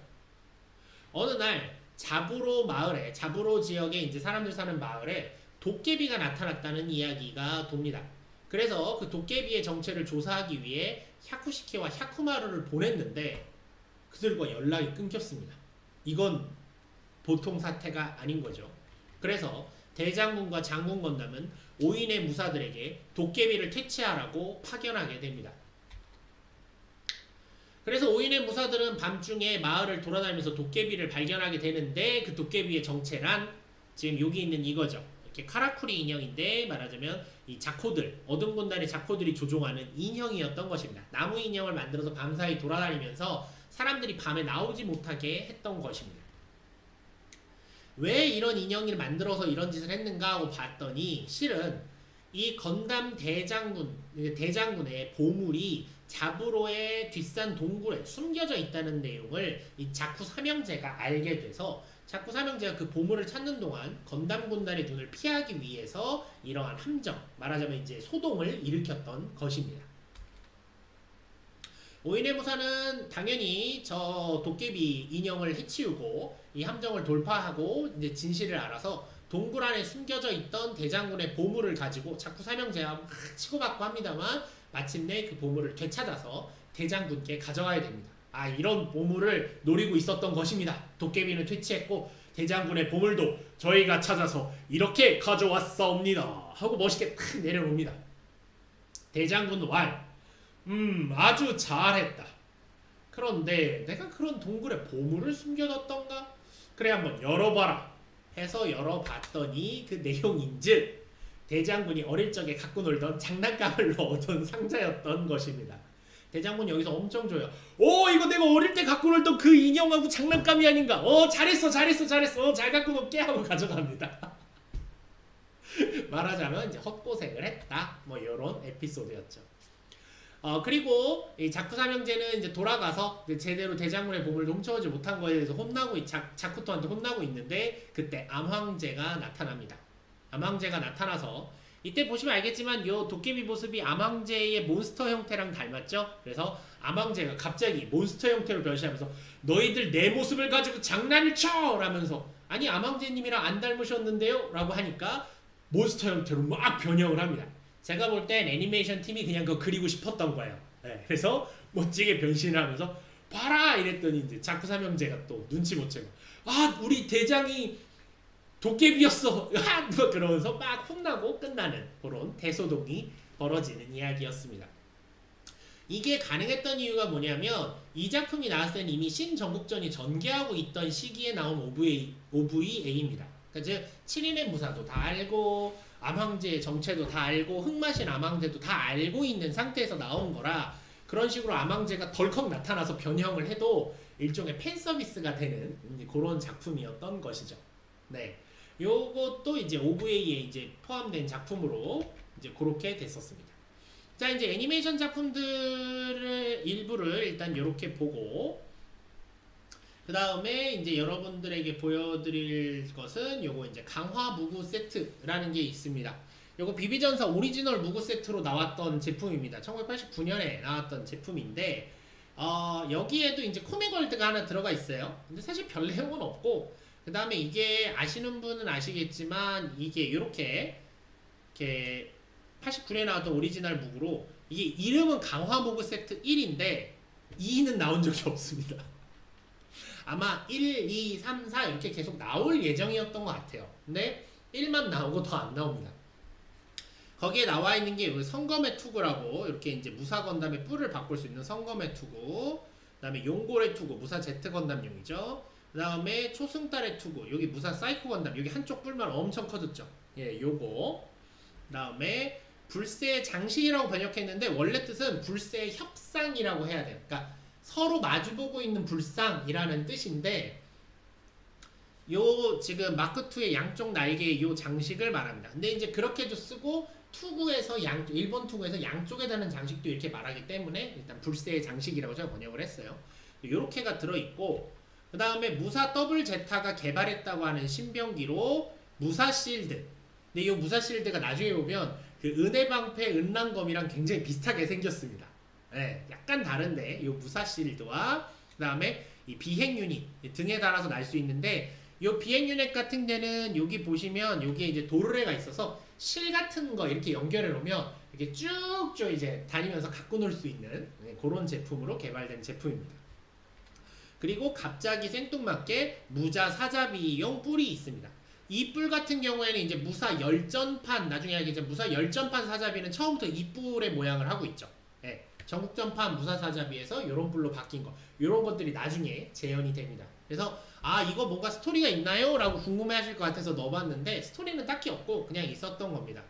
어느 날 자부로 지역에 이제 사람들 사는 마을에 도깨비가 나타났다는 이야기가 돕니다. 그래서 그 도깨비의 정체를 조사하기 위해 야쿠시키와 야쿠마루를 보냈는데 그들과 연락이 끊겼습니다. 이건 보통 사태가 아닌 거죠. 그래서 대장군과 장군 건담은 5인의 무사들에게 도깨비를 퇴치하라고 파견하게 됩니다. 그래서 5인의 무사들은 밤중에 마을을 돌아다니면서 도깨비를 발견하게 되는데 그 도깨비의 정체란 지금 여기 있는 이거죠. 이렇게 카라쿠리 인형인데 말하자면 이 자코들, 어둠 군단의 자코들이 조종하는 인형이었던 것입니다. 나무 인형을 만들어서 밤사이 돌아다니면서 사람들이 밤에 나오지 못하게 했던 것입니다. 왜 이런 인형을 만들어서 이런 짓을 했는가 하고 봤더니 실은 이 건담 대장군의 보물이 자부로의 뒷산 동굴에 숨겨져 있다는 내용을 이 자쿠 삼형제가 알게 돼서 자쿠 삼형제가 그 보물을 찾는 동안 건담 군단의 눈을 피하기 위해서 이러한 함정, 말하자면 이제 소동을 일으켰던 것입니다. 오인의 무사는 당연히 저 도깨비 인형을 해치우고 이 함정을 돌파하고 이제 진실을 알아서 동굴 안에 숨겨져 있던 대장군의 보물을 가지고 자쿠 삼형제와 막 치고받고 합니다만 마침내 그 보물을 되찾아서 대장군께 가져가야 됩니다. 아, 이런 보물을 노리고 있었던 것입니다. 도깨비는 퇴치했고 대장군의 보물도 저희가 찾아서 이렇게 가져왔사옵니다 하고 멋있게 탁 내려놓습니다. 대장군 왈, 아주 잘했다. 그런데 내가 그런 동굴에 보물을 숨겨뒀던가? 그래, 한번 열어봐라 해서 열어봤더니 그 내용인즉 대장군이 어릴 적에 갖고 놀던 장난감을 넣어둔 상자였던 것입니다. 대장군이 여기서 엄청 줘요. 이거 내가 어릴 때 갖고 놀던 그 인형하고 장난감이 아닌가? 잘했어 잘 갖고 놀게 하고 가져갑니다. 말하자면 이제 헛고생을 했다, 뭐 이런 에피소드였죠. 그리고 이 자쿠 삼형제는 이제 돌아가서 이제 제대로 대장군의 보물을 훔쳐오지 못한 거에 대해서 자쿠토한테 혼나고 있는데 그때 암황제가 나타납니다. 암황제가 나타나서 이때 보시면 알겠지만 요 도깨비 모습이 암황제의 몬스터 형태랑 닮았죠? 그래서 암황제가 갑자기 몬스터 형태로 변신하면서 너희들 내 모습을 가지고 장난을 쳐! 라면서 아니 암황제님이랑 안 닮으셨는데요? 라고 하니까 몬스터 형태로 막 변형을 합니다. 제가 볼 땐 애니메이션 팀이 그냥 그거 그리고 싶었던 거예요. 네, 그래서 멋지게 변신을 하면서 봐라! 이랬더니 이제 자쿠 삼형제가 또 눈치 못 채고 우리 대장이 도깨비였어! 그러면서 막 혼나고 끝나는 그런 대소동이 벌어지는 이야기였습니다. 이게 가능했던 이유가 뭐냐면 이 작품이 나왔을 때는 이미 신전국전이 전개하고 있던 시기에 나온 OVA입니다. 그러니까 즉 7인의 무사도 다 알고 암황제의 정체도 다 알고 흑마신 암황제도 다 알고 있는 상태에서 나온 거라 그런 식으로 암황제가 덜컥 나타나서 변형을 해도 일종의 팬서비스가 되는 그런 작품이었던 것이죠. 네. 요것도 이제 OVA에 이제 포함된 작품으로 이제 그렇게 됐었습니다. 자, 이제 애니메이션 작품들을 일부를 일단 이렇게 보고 그 다음에 이제 여러분들에게 보여드릴 것은 요거 이제 강화 무구 세트라는 게 있습니다. 요거 비비전사 오리지널 무구 세트로 나왔던 제품입니다. 1989년에 나왔던 제품인데 여기에도 이제 코미월드가 하나 들어가 있어요. 근데 사실 별 내용은 없고 그 다음에 이게 아시는 분은 아시겠지만 이게 이렇게 89년에 나왔던 오리지널 무구로 이게 이름은 강화 무구 세트 1인데 2는 나온 적이 없습니다. 아마 1, 2, 3, 4 이렇게 계속 나올 예정이었던 것 같아요. 근데 1만 나오고 더 안 나옵니다. 거기에 나와 있는 게 성검의 투구라고 이렇게 이제 무사 건담의 뿔을 바꿀 수 있는 성검의 투구, 그 다음에 용골의 투구, 무사 제트 건담용이죠. 그 다음에 초승달의 투구, 여기 무사 사이코 건담, 여기 한쪽 뿔만 엄청 커졌죠. 예, 요거. 그 다음에 불새의 장식이라고 번역했는데 원래 뜻은 불새의 협상이라고 해야 돼요. 그러니까 서로 마주보고 있는 불상이라는 뜻인데 요 지금 마크2의 양쪽 날개의 요 장식을 말합니다. 근데 이제 그렇게도 쓰고 투구에서 일본 투구에서 양쪽에 다는 장식도 이렇게 말하기 때문에 일단 불새의 장식이라고 제가 번역을 했어요. 요렇게가 들어있고 그 다음에 무사 더블 제타가 개발했다고 하는 신병기로 무사 실드. 근데 이 무사 실드가 나중에 보면 그 은혜방패 은랑검이랑 굉장히 비슷하게 생겼습니다. 네, 약간 다른데 이 무사 실드와 그 다음에 이 비행 유닛 등에 달아서 날 수 있는데 이 비행 유닛 같은 데는 여기 보시면 여기에 이제 도르래가 있어서 실 같은 거 이렇게 연결해 놓으면 이렇게 쭉쭉 이제 다니면서 갖고 놀 수 있는 그런 제품으로 개발된 제품입니다. 그리고 갑자기 생뚱맞게 무자 사자비용 뿔이 있습니다. 이 뿔 같은 경우에는 이제 무사 열전판, 나중에 알겠지만 무사 열전판 사자비는 처음부터 이 뿔의 모양을 하고 있죠. 네, 전국전판 무사 사자비에서 이런 뿔로 바뀐 거, 이런 것들이 나중에 재현이 됩니다. 그래서 이거 뭔가 스토리가 있나요? 라고 궁금해하실 것 같아서 넣어봤는데 스토리는 딱히 없고 그냥 있었던 겁니다.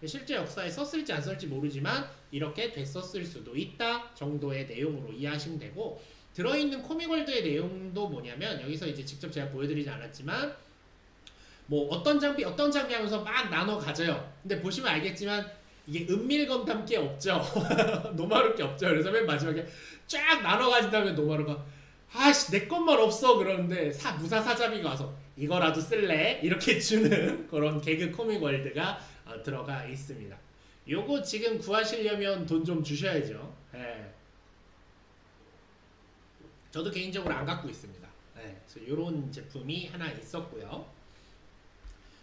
실제 역사에 썼을지 안 썼을지 모르지만 이렇게 됐었을 수도 있다 정도의 내용으로 이해하시면 되고, 들어있는 코미월드의 내용도 뭐냐면 여기서 이제 직접 제가 보여드리지 않았지만 뭐 어떤 장비 하면서 막 나눠 가져요. 근데 보시면 알겠지만 이게 은밀 건담 게 없죠. 노마루 게 없죠. 그래서 맨 마지막에 쫙 나눠 가진 다음에 노마루가 아씨 내 것만 없어 그러는데 무사 사자비가 와서 이거라도 쓸래? 이렇게 주는 그런 개그 코믹 월드가 들어가 있습니다. 요거 지금 구하시려면 돈 좀 주셔야죠. 예. 저도 개인적으로 안 갖고 있습니다. 예. 그래서 요런 제품이 하나 있었고요.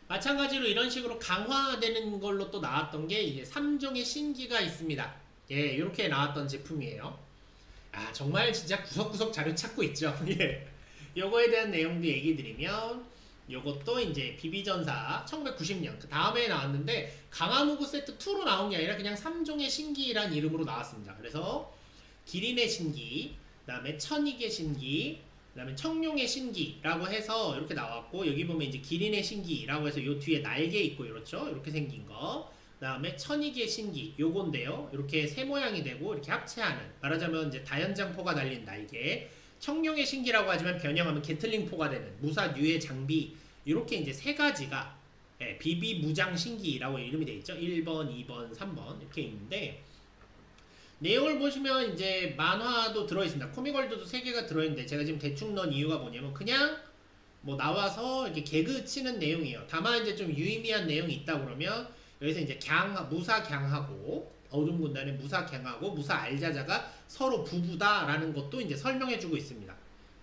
마찬가지로 이런 식으로 강화되는 걸로 또 나왔던 게 이제 3종의 신기가 있습니다. 예, 이렇게 나왔던 제품이에요. 아, 정말 진짜 구석구석 자료 찾고 있죠. 예. 요거에 대한 내용도 얘기 드리면, 요것도 이제 비비전사 1990년 그 다음에 나왔는데, 강화무구 세트 2로 나온 게 아니라 그냥 3종의 신기란 이름으로 나왔습니다. 그래서 기린의 신기, 그 다음에 천익의 신기, 그 다음에 청룡의 신기라고 해서 이렇게 나왔고, 여기 보면 이제 기린의 신기라고 해서 요 뒤에 날개 있고 이렇죠. 이렇게 생긴 거. 그 다음에 천익의 신기 요건데요. 이렇게 새 모양이 되고 이렇게 합체하는, 말하자면 이제 다연장포가 달린 날개. 청룡의 신기라고 하지만 변형하면 게틀링포가 되는 무사류의 장비. 이렇게 이제 세 가지가 비비무장 신기라고 이름이 되어 있죠. 1번, 2번, 3번 이렇게 있는데, 내용을 보시면 이제 만화도 들어있습니다. 코믹월드도 3개가 들어있는데, 제가 지금 대충 넣은 이유가 뭐냐면 그냥 뭐 나와서 이렇게 개그 치는 내용이에요. 다만 이제 좀 유의미한 내용이 있다 그러면 여기서 이제 무사갱하고 어둠군단의 무사갱하고 무사알자자가 서로 부부다라는 것도 이제 설명해주고 있습니다.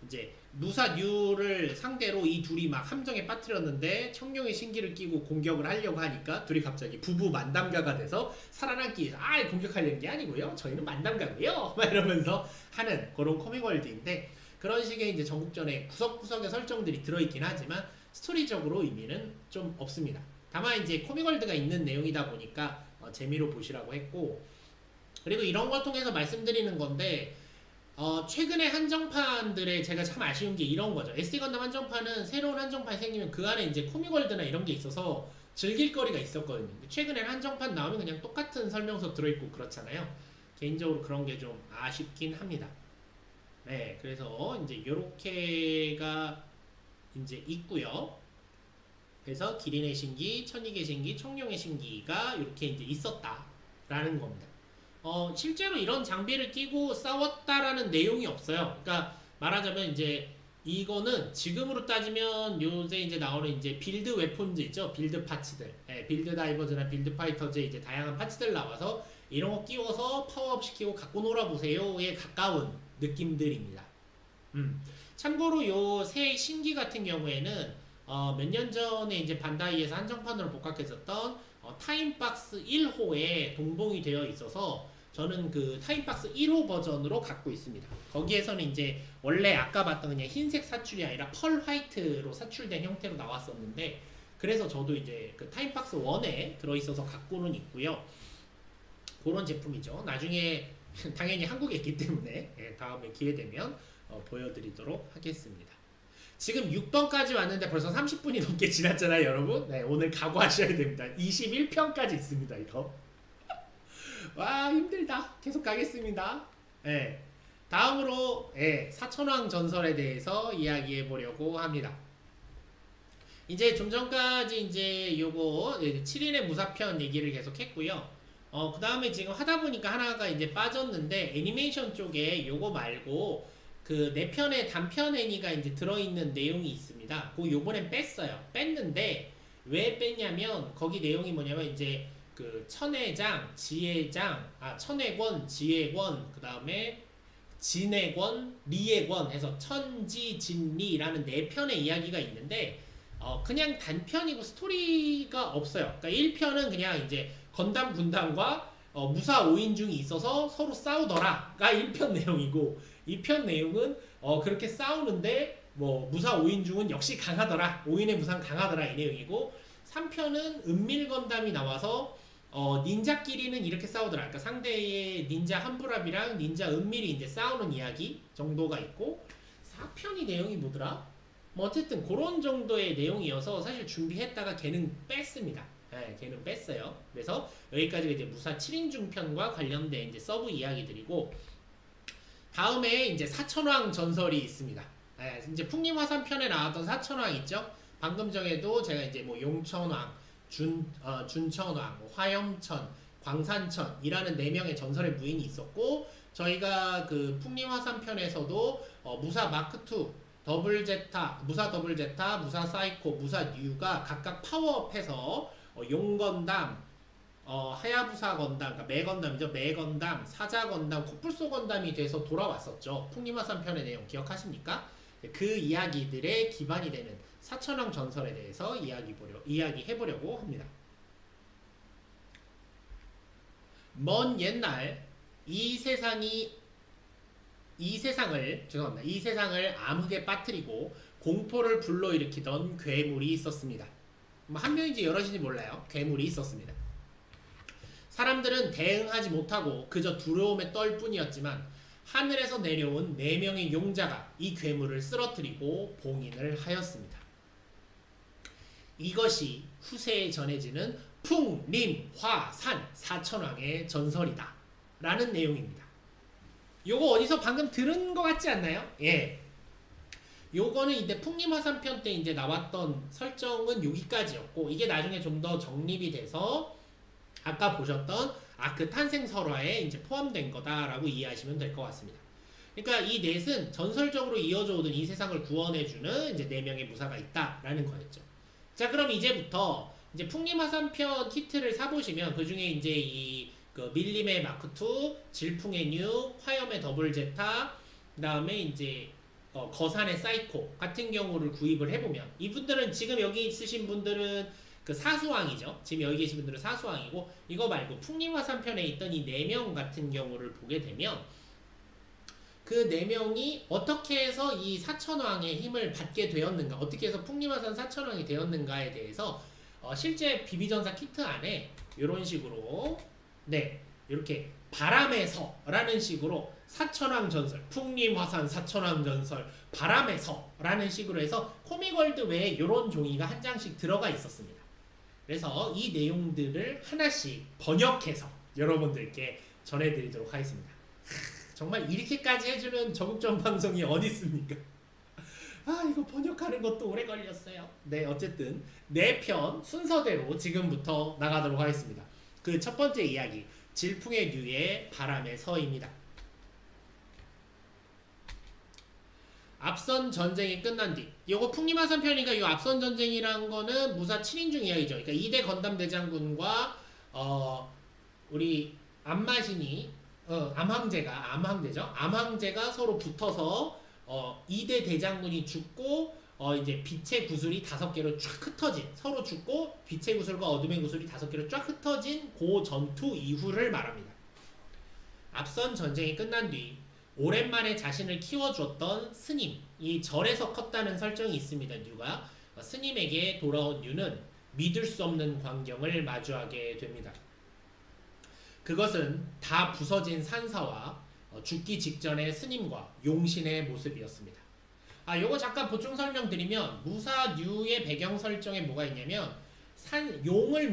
이제 무사류를 상대로 이 둘이 막 함정에 빠뜨렸는데 청룡의 신기를 끼고 공격을 하려고 하니까 둘이 갑자기 부부 만담가가 돼서 살아남기 위해서 공격하려는 게 아니고요, 저희는 만담가고요 막 이러면서 하는 그런 코믹월드인데, 그런 식의 이제 전국전에 구석구석의 설정들이 들어있긴 하지만 스토리적으로 의미는 좀 없습니다. 다만 이제 코믹월드가 있는 내용이다 보니까 재미로 보시라고 했고, 그리고 이런 걸 통해서 말씀드리는 건데, 최근에 한정판들의 제가 참 아쉬운 게 이런 거죠. SD 건담 한정판은 새로운 한정판이 생기면 그 안에 이제 코믹월드나 이런 게 있어서 즐길 거리가 있었거든요. 최근에 한정판 나오면 그냥 똑같은 설명서 들어있고 그렇잖아요. 개인적으로 그런 게 좀 아쉽긴 합니다. 네, 그래서 이제 요렇게가 이제 있고요. 그래서 기린의 신기, 천익의 신기, 청룡의 신기가 이렇게 이제 있었다라는 겁니다. 실제로 이런 장비를 끼고 싸웠다라는 내용이 없어요. 그러니까 말하자면 이제 이거는 지금으로 따지면 요새 이제 나오는 이제 빌드 웨폰즈 있죠. 빌드 파츠들. 빌드 다이버즈나 빌드 파이터즈의 이제 다양한 파츠들 나와서 이런 거 끼워서 파워업 시키고 갖고 놀아보세요에 가까운 느낌들입니다. 참고로 요 새 신기 같은 경우에는 몇 년 전에 이제 반다이에서 한정판으로 복각했었던 타임박스 1호에 동봉이 되어 있어서 저는 그 타임박스 1호 버전으로 갖고 있습니다. 거기에서는 이제 원래 아까 봤던 그냥 흰색 사출이 아니라 펄 화이트로 사출된 형태로 나왔었는데, 그래서 저도 이제 그 타임박스 1에 들어있어서 갖고는 있고요. 그런 제품이죠. 나중에 당연히 한국에 있기 때문에 다음에 기회되면 보여드리도록 하겠습니다. 지금 6번까지 왔는데 벌써 30분이 넘게 지났잖아요, 여러분. 네, 오늘 각오하셔야 됩니다. 21편까지 있습니다, 이거. 와, 힘들다. 계속 가겠습니다. 네. 다음으로 사천왕 전설에 대해서 이야기해 보려고 합니다. 이제 좀 전까지 이제 요거 7인의 무사편 얘기를 계속 했고요. 그 다음에 지금 하다 보니까 하나가 이제 빠졌는데, 애니메이션 쪽에 요거 말고 그 4편의 단편 애니가 이제 들어있는 내용이 있습니다. 그거 요번엔 뺐어요. 뺐는데 왜 뺐냐면 거기 내용이 뭐냐면 이제 그 천혜장, 지혜장, 천혜권, 지혜권, 그 다음에 진혜권, 리혜권 해서 천지, 진리라는 4편의 이야기가 있는데 그냥 단편이고 스토리가 없어요. 그러니까 1편은 그냥 이제 건담 군단과 무사 5인중이 있어서 서로 싸우더라가 1편 내용이고, 2편 내용은 그렇게 싸우는데 뭐 무사 5인중은 역시 강하더라, 5인의 무사는 강하더라 이 내용이고, 3편은 은밀 건담이 나와서 닌자끼리는 이렇게 싸우더라, 그러니까 상대의 닌자 한부랍이랑 닌자 은밀이 이제 싸우는 이야기 정도가 있고, 4편이 내용이 뭐더라? 뭐 어쨌든 그런 정도의 내용이어서 사실 준비했다가 걔는 뺐습니다. 걔는 뺐어요. 그래서 여기까지가 이제 무사 7인중 편과 관련된 이제 서브 이야기들이고, 다음에 이제 사천왕 전설이 있습니다. 이제 풍림화산 편에 나왔던 사천왕 있죠? 방금 전에도 제가 이제 뭐 용천왕, 준천왕, 뭐 화염천, 광산천이라는 4명의 전설의 무인이 있었고, 저희가 그 풍림화산 편에서도 무사 마크2 더블 제타, 무사 더블 제타, 무사 사이코, 무사 뉴가 각각 파워업해서 용건담, 하야부사 건담, 그러니까 매건담이죠. 매건담, 사자건담, 코뿔소 건담이 돼서 돌아왔었죠. 풍림화산 편의 내용 기억하십니까? 그 이야기들의 기반이 되는 사천왕 전설에 대해서 이야기해보려고 합니다. 먼 옛날 이 세상을 암흑에 빠뜨리고 공포를 불러일으키던 괴물이 있었습니다. 한 명인지 여럿인지 몰라요. 괴물이 있었습니다. 사람들은 대응하지 못하고 그저 두려움에 떨 뿐이었지만 하늘에서 내려온 4명의 용자가 이 괴물을 쓰러뜨리고 봉인을 하였습니다. 이것이 후세에 전해지는 풍림화산 사천왕의 전설이다 라는 내용입니다. 요거 어디서 방금 들은 것 같지 않나요? 예. 요거는 이제 풍림화산 편 때 이제 나왔던 설정은 여기까지였고, 이게 나중에 좀 더 정립이 돼서 아까 보셨던 아크 탄생 설화에 이제 포함된 거다라고 이해하시면 될 것 같습니다. 그러니까 이 넷은 전설적으로 이어져 오던 이 세상을 구원해주는 이제 4명의 무사가 있다라는 거였죠. 자, 그럼 이제부터 이제 풍림화산 편 키트를 사보시면 그 중에 이제 그 밀림의 마크2, 질풍의 뉴, 화염의 더블 제타, 그 다음에 이제 거산의 사이코 같은 경우를 구입을 해보면, 이분들은 지금 여기 있으신 분들은 그 사수왕이죠. 지금 여기 계신 분들은 사수왕이고, 이거 말고 풍림화산 편에 있던 이 4명 같은 경우를 보게 되면 그 4명이 어떻게 해서 이 사천왕의 힘을 받게 되었는가, 어떻게 해서 풍림화산 사천왕이 되었는가에 대해서 실제 비비전사 키트 안에 이런 식으로 이렇게 바람에서라는 식으로 사천왕 전설, 풍림화산 사천왕 전설, 바람에서라는 식으로 해서 코믹월드 외에 이런 종이가 한 장씩 들어가 있었습니다. 그래서 이 내용들을 하나씩 번역해서 여러분들께 전해드리도록 하겠습니다. 정말 이렇게까지 해주는 저국전 방송이 어디 있습니까? 이거 번역하는 것도 오래 걸렸어요. 네, 어쨌든 4편 순서대로 지금부터 나가도록 하겠습니다. 그 첫 번째 이야기, 질풍의 뉴의 바람의 서입니다. 앞선 전쟁이 끝난 뒤, 요거 풍림화산 편이니까 이 앞선 전쟁이란 거는 무사 7인중 이야기죠. 그러니까 2대 건담 대장군과 우리 암마신이 암황제가 서로 붙어서 2대 대장군이 죽고 이제 빛의 구슬이 5개로 쫙 흩어진, 서로 죽고 빛의 구슬과 어둠의 구슬이 5개로 쫙 흩어진 그 전투 이후를 말합니다. 앞선 전쟁이 끝난 뒤 오랜만에 자신을 키워주었던 스님, 이 절에서 컸다는 설정이 있습니다. 뉴가 스님에게 돌아온 뉴는 믿을 수 없는 광경을 마주하게 됩니다. 그것은 다 부서진 산사와 죽기 직전의 스님과 용신의 모습이었습니다. 요거 잠깐 보충 설명드리면, 무사 뉴의 배경 설정에 뭐가 있냐면 용신을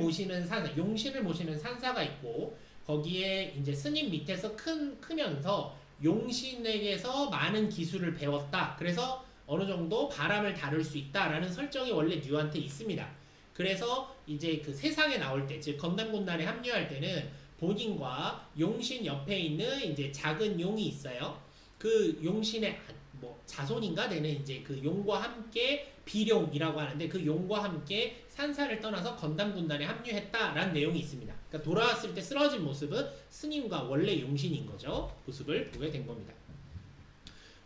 모시는 산사가 있고, 거기에 이제 스님 밑에서 크면서 용신에게서 많은 기술을 배웠다. 그래서 어느 정도 바람을 다룰 수 있다라는 설정이 원래 뉴한테 있습니다. 그래서 이제 그 세상에 나올 때, 즉 건담 군단에 합류할 때는 본인과 용신 옆에 있는 이제 작은 용이 있어요. 그 용신의 자손인가 되는 이제 그 용과 함께 비룡이라고 하는데, 그 용과 함께 산사를 떠나서 건담 군단에 합류했다라는 내용이 있습니다. 그러니까 돌아왔을 때 쓰러진 모습은 스님과 원래 용신인 거죠. 모습을 보게 된 겁니다.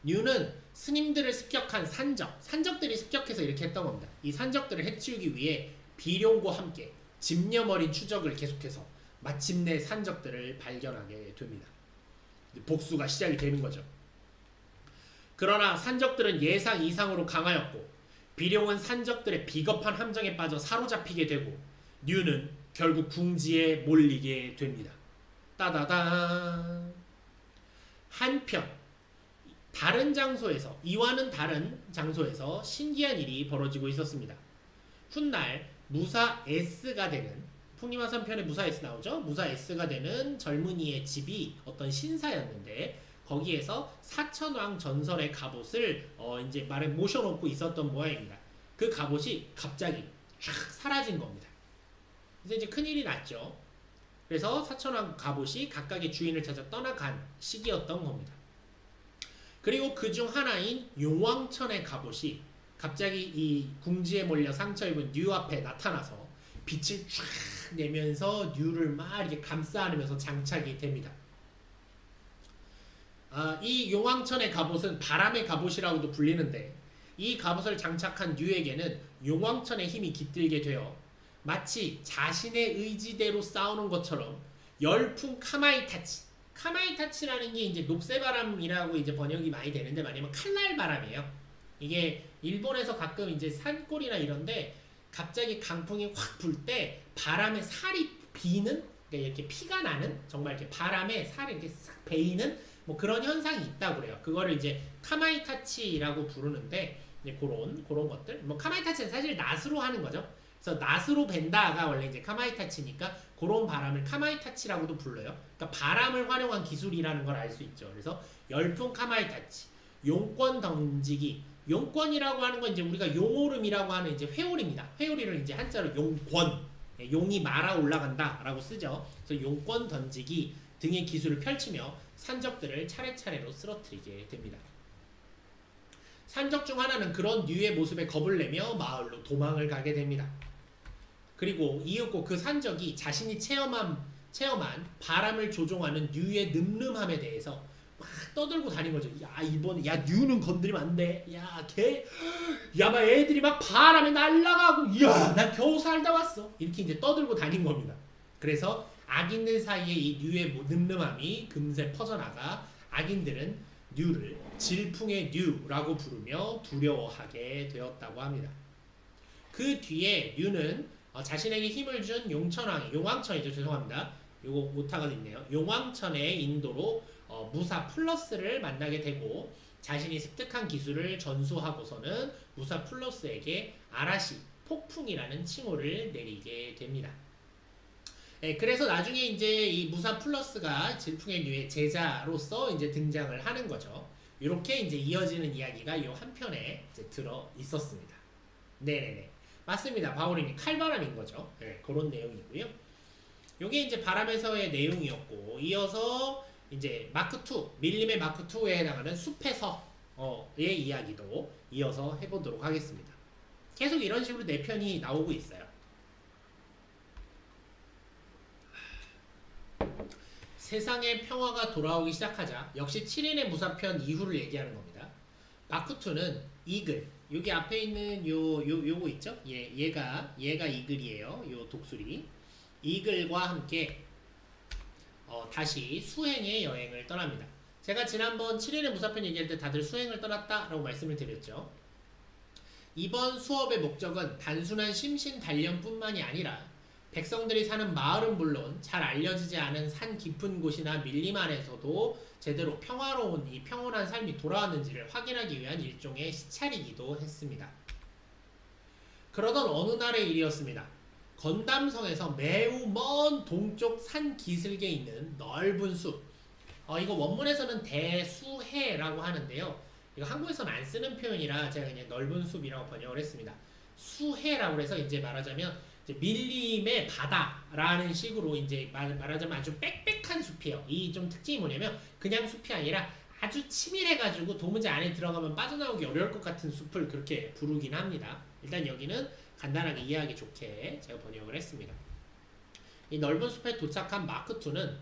뉴는 스님들을 습격한 산적들이 습격해서 이렇게 했던 겁니다. 이 산적들을 해치우기 위해 비룡과 함께 집념어린 추적을 계속해서 마침내 산적들을 발견하게 됩니다. 복수가 시작이 되는 거죠. 그러나 산적들은 예상 이상으로 강하였고, 비룡은 산적들의 비겁한 함정에 빠져 사로잡히게 되고, 뉴는 결국 궁지에 몰리게 됩니다. 따다단. 한편 이와는 다른 장소에서 신기한 일이 벌어지고 있었습니다. 훗날 무사 S가 되는, 풍림화산 편에 무사 S 나오죠? 무사 S가 되는 젊은이의 집이 어떤 신사였는데, 거기에서 사천왕 전설의 갑옷을 이제 모셔놓고 있었던 모양입니다. 그 갑옷이 갑자기 쫙 사라진 겁니다. 그래서 이제 큰일이 났죠. 그래서 사천왕 갑옷이 각각의 주인을 찾아 떠나간 시기였던 겁니다. 그리고 그중 하나인 용왕천의 갑옷이 갑자기 이 궁지에 몰려 상처 입은 뉴 앞에 나타나서 빛을 쫙 내면서 뉴를 막 이렇게 감싸 안으면서 장착이 됩니다. 이 용왕천의 갑옷은 바람의 갑옷이라고도 불리는데 이 갑옷을 장착한 뉴에게는 용왕천의 힘이 깃들게 되어 마치 자신의 의지대로 싸우는 것처럼 열풍 카마이타치라는 게 이제 녹새바람이라고 이제 번역이 많이 되는데 말하면 칼날바람이에요. 이게 일본에서 가끔 이제 산골이나 이런데 갑자기 강풍이 확 불 때 바람에 살이 비는, 그러니까 이렇게 피가 나는, 정말 이렇게 바람에 살이 이렇게 싹 베이는 뭐 그런 현상이 있다고 그래요. 그거를 이제 카마이타치라고 부르는데 이제 그런 것들. 뭐 카마이타치는 사실 낫으로 하는 거죠. 그래서 낫으로 벤다가 원래 이제 카마이타치니까 그런 바람을 카마이타치라고도 불러요. 그러니까 바람을 활용한 기술이라는 걸 알 수 있죠. 그래서 열풍 카마이타치, 용권 던지기. 용권이라고 하는 건 이제 우리가 용오름이라고 하는 이제 회오리입니다. 회오리를 이제 한자로 용권, 용이 말아 올라간다라고 쓰죠. 그래서 용권 던지기 등의 기술을 펼치며 산적들을 차례차례로 쓰러뜨리게 됩니다. 산적 중 하나는 그런 뉴의 모습에 겁을 내며 마을로 도망을 가게 됩니다. 그리고 이윽고 그 산적이 자신이 체험한 바람을 조종하는 뉴의 늠름함에 대해서 막 떠들고 다닌 거죠. 야, 이번에, 야, 뉴는 건드리면 안 돼. 야, 막 애들이 막 바람에 날아가고, 야, 나 겨우 살다 왔어. 이렇게 이제 떠들고 다닌 겁니다. 그래서 악인들 사이에 이 뉴의 늠름함이 금세 퍼져나가 악인들은 뉴를 질풍의 뉴라고 부르며 두려워하게 되었다고 합니다. 그 뒤에 뉴는 자신에게 힘을 준 용왕천이죠. 죄송합니다. 요거 오타가 있네요. 용왕천의 인도로 무사 플러스를 만나게 되고 자신이 습득한 기술을 전수하고서는 무사 플러스에게 아라시, 폭풍이라는 칭호를 내리게 됩니다. 네, 그래서 나중에 이제 이 무사 플러스가 질풍의 뉴의 제자로서 이제 등장을 하는 거죠. 이렇게 이제 이어지는 이야기가 이 한 편에 이제 들어 있었습니다. 네네네. 맞습니다. 바오리님 칼바람인 거죠. 네, 그런 내용이고요. 요게 이제 바람에서의 내용이었고, 이어서 이제 마크2, 밀림의 마크2에 해당하는 숲에서의 이야기도 이어서 해보도록 하겠습니다. 계속 이런 식으로 4편이 나오고 있어요. 세상의 평화가 돌아오기 시작하자 역시 7인의 무사편 이후를 얘기하는 겁니다. 마크2는 이글, 여기 앞에 있는 요거 있죠? 얘가 이글이에요. 요 독수리. 이글과 함께 다시 수행의 여행을 떠납니다. 제가 지난번 7인의 무사편 얘기할 때 다들 수행을 떠났다라고 말씀을 드렸죠. 이번 수업의 목적은 단순한 심신 단련뿐만이 아니라 백성들이 사는 마을은 물론 잘 알려지지 않은 산 깊은 곳이나 밀림 안에서도 제대로 평온한 삶이 돌아왔는지를 확인하기 위한 일종의 시찰이기도 했습니다. 그러던 어느 날의 일이었습니다. 건담성에서 매우 먼 동쪽 산 기슭에 있는 넓은 숲. 이거 원문에서는 대수해라고 하는데요. 이거 한국에서는 안 쓰는 표현이라 제가 그냥 넓은 숲이라고 번역을 했습니다. 수해라고 해서 이제 말하자면 이제 밀림의 바다라는 식으로 이제 말하자면 아주 빽빽한 숲이에요. 이 좀 특징이 뭐냐면 그냥 숲이 아니라 아주 치밀해가지고 도무지 안에 들어가면 빠져나오기 어려울 것 같은 숲을 그렇게 부르긴 합니다. 일단 여기는 간단하게 이해하기 좋게 제가 번역을 했습니다. 이 넓은 숲에 도착한 마크2는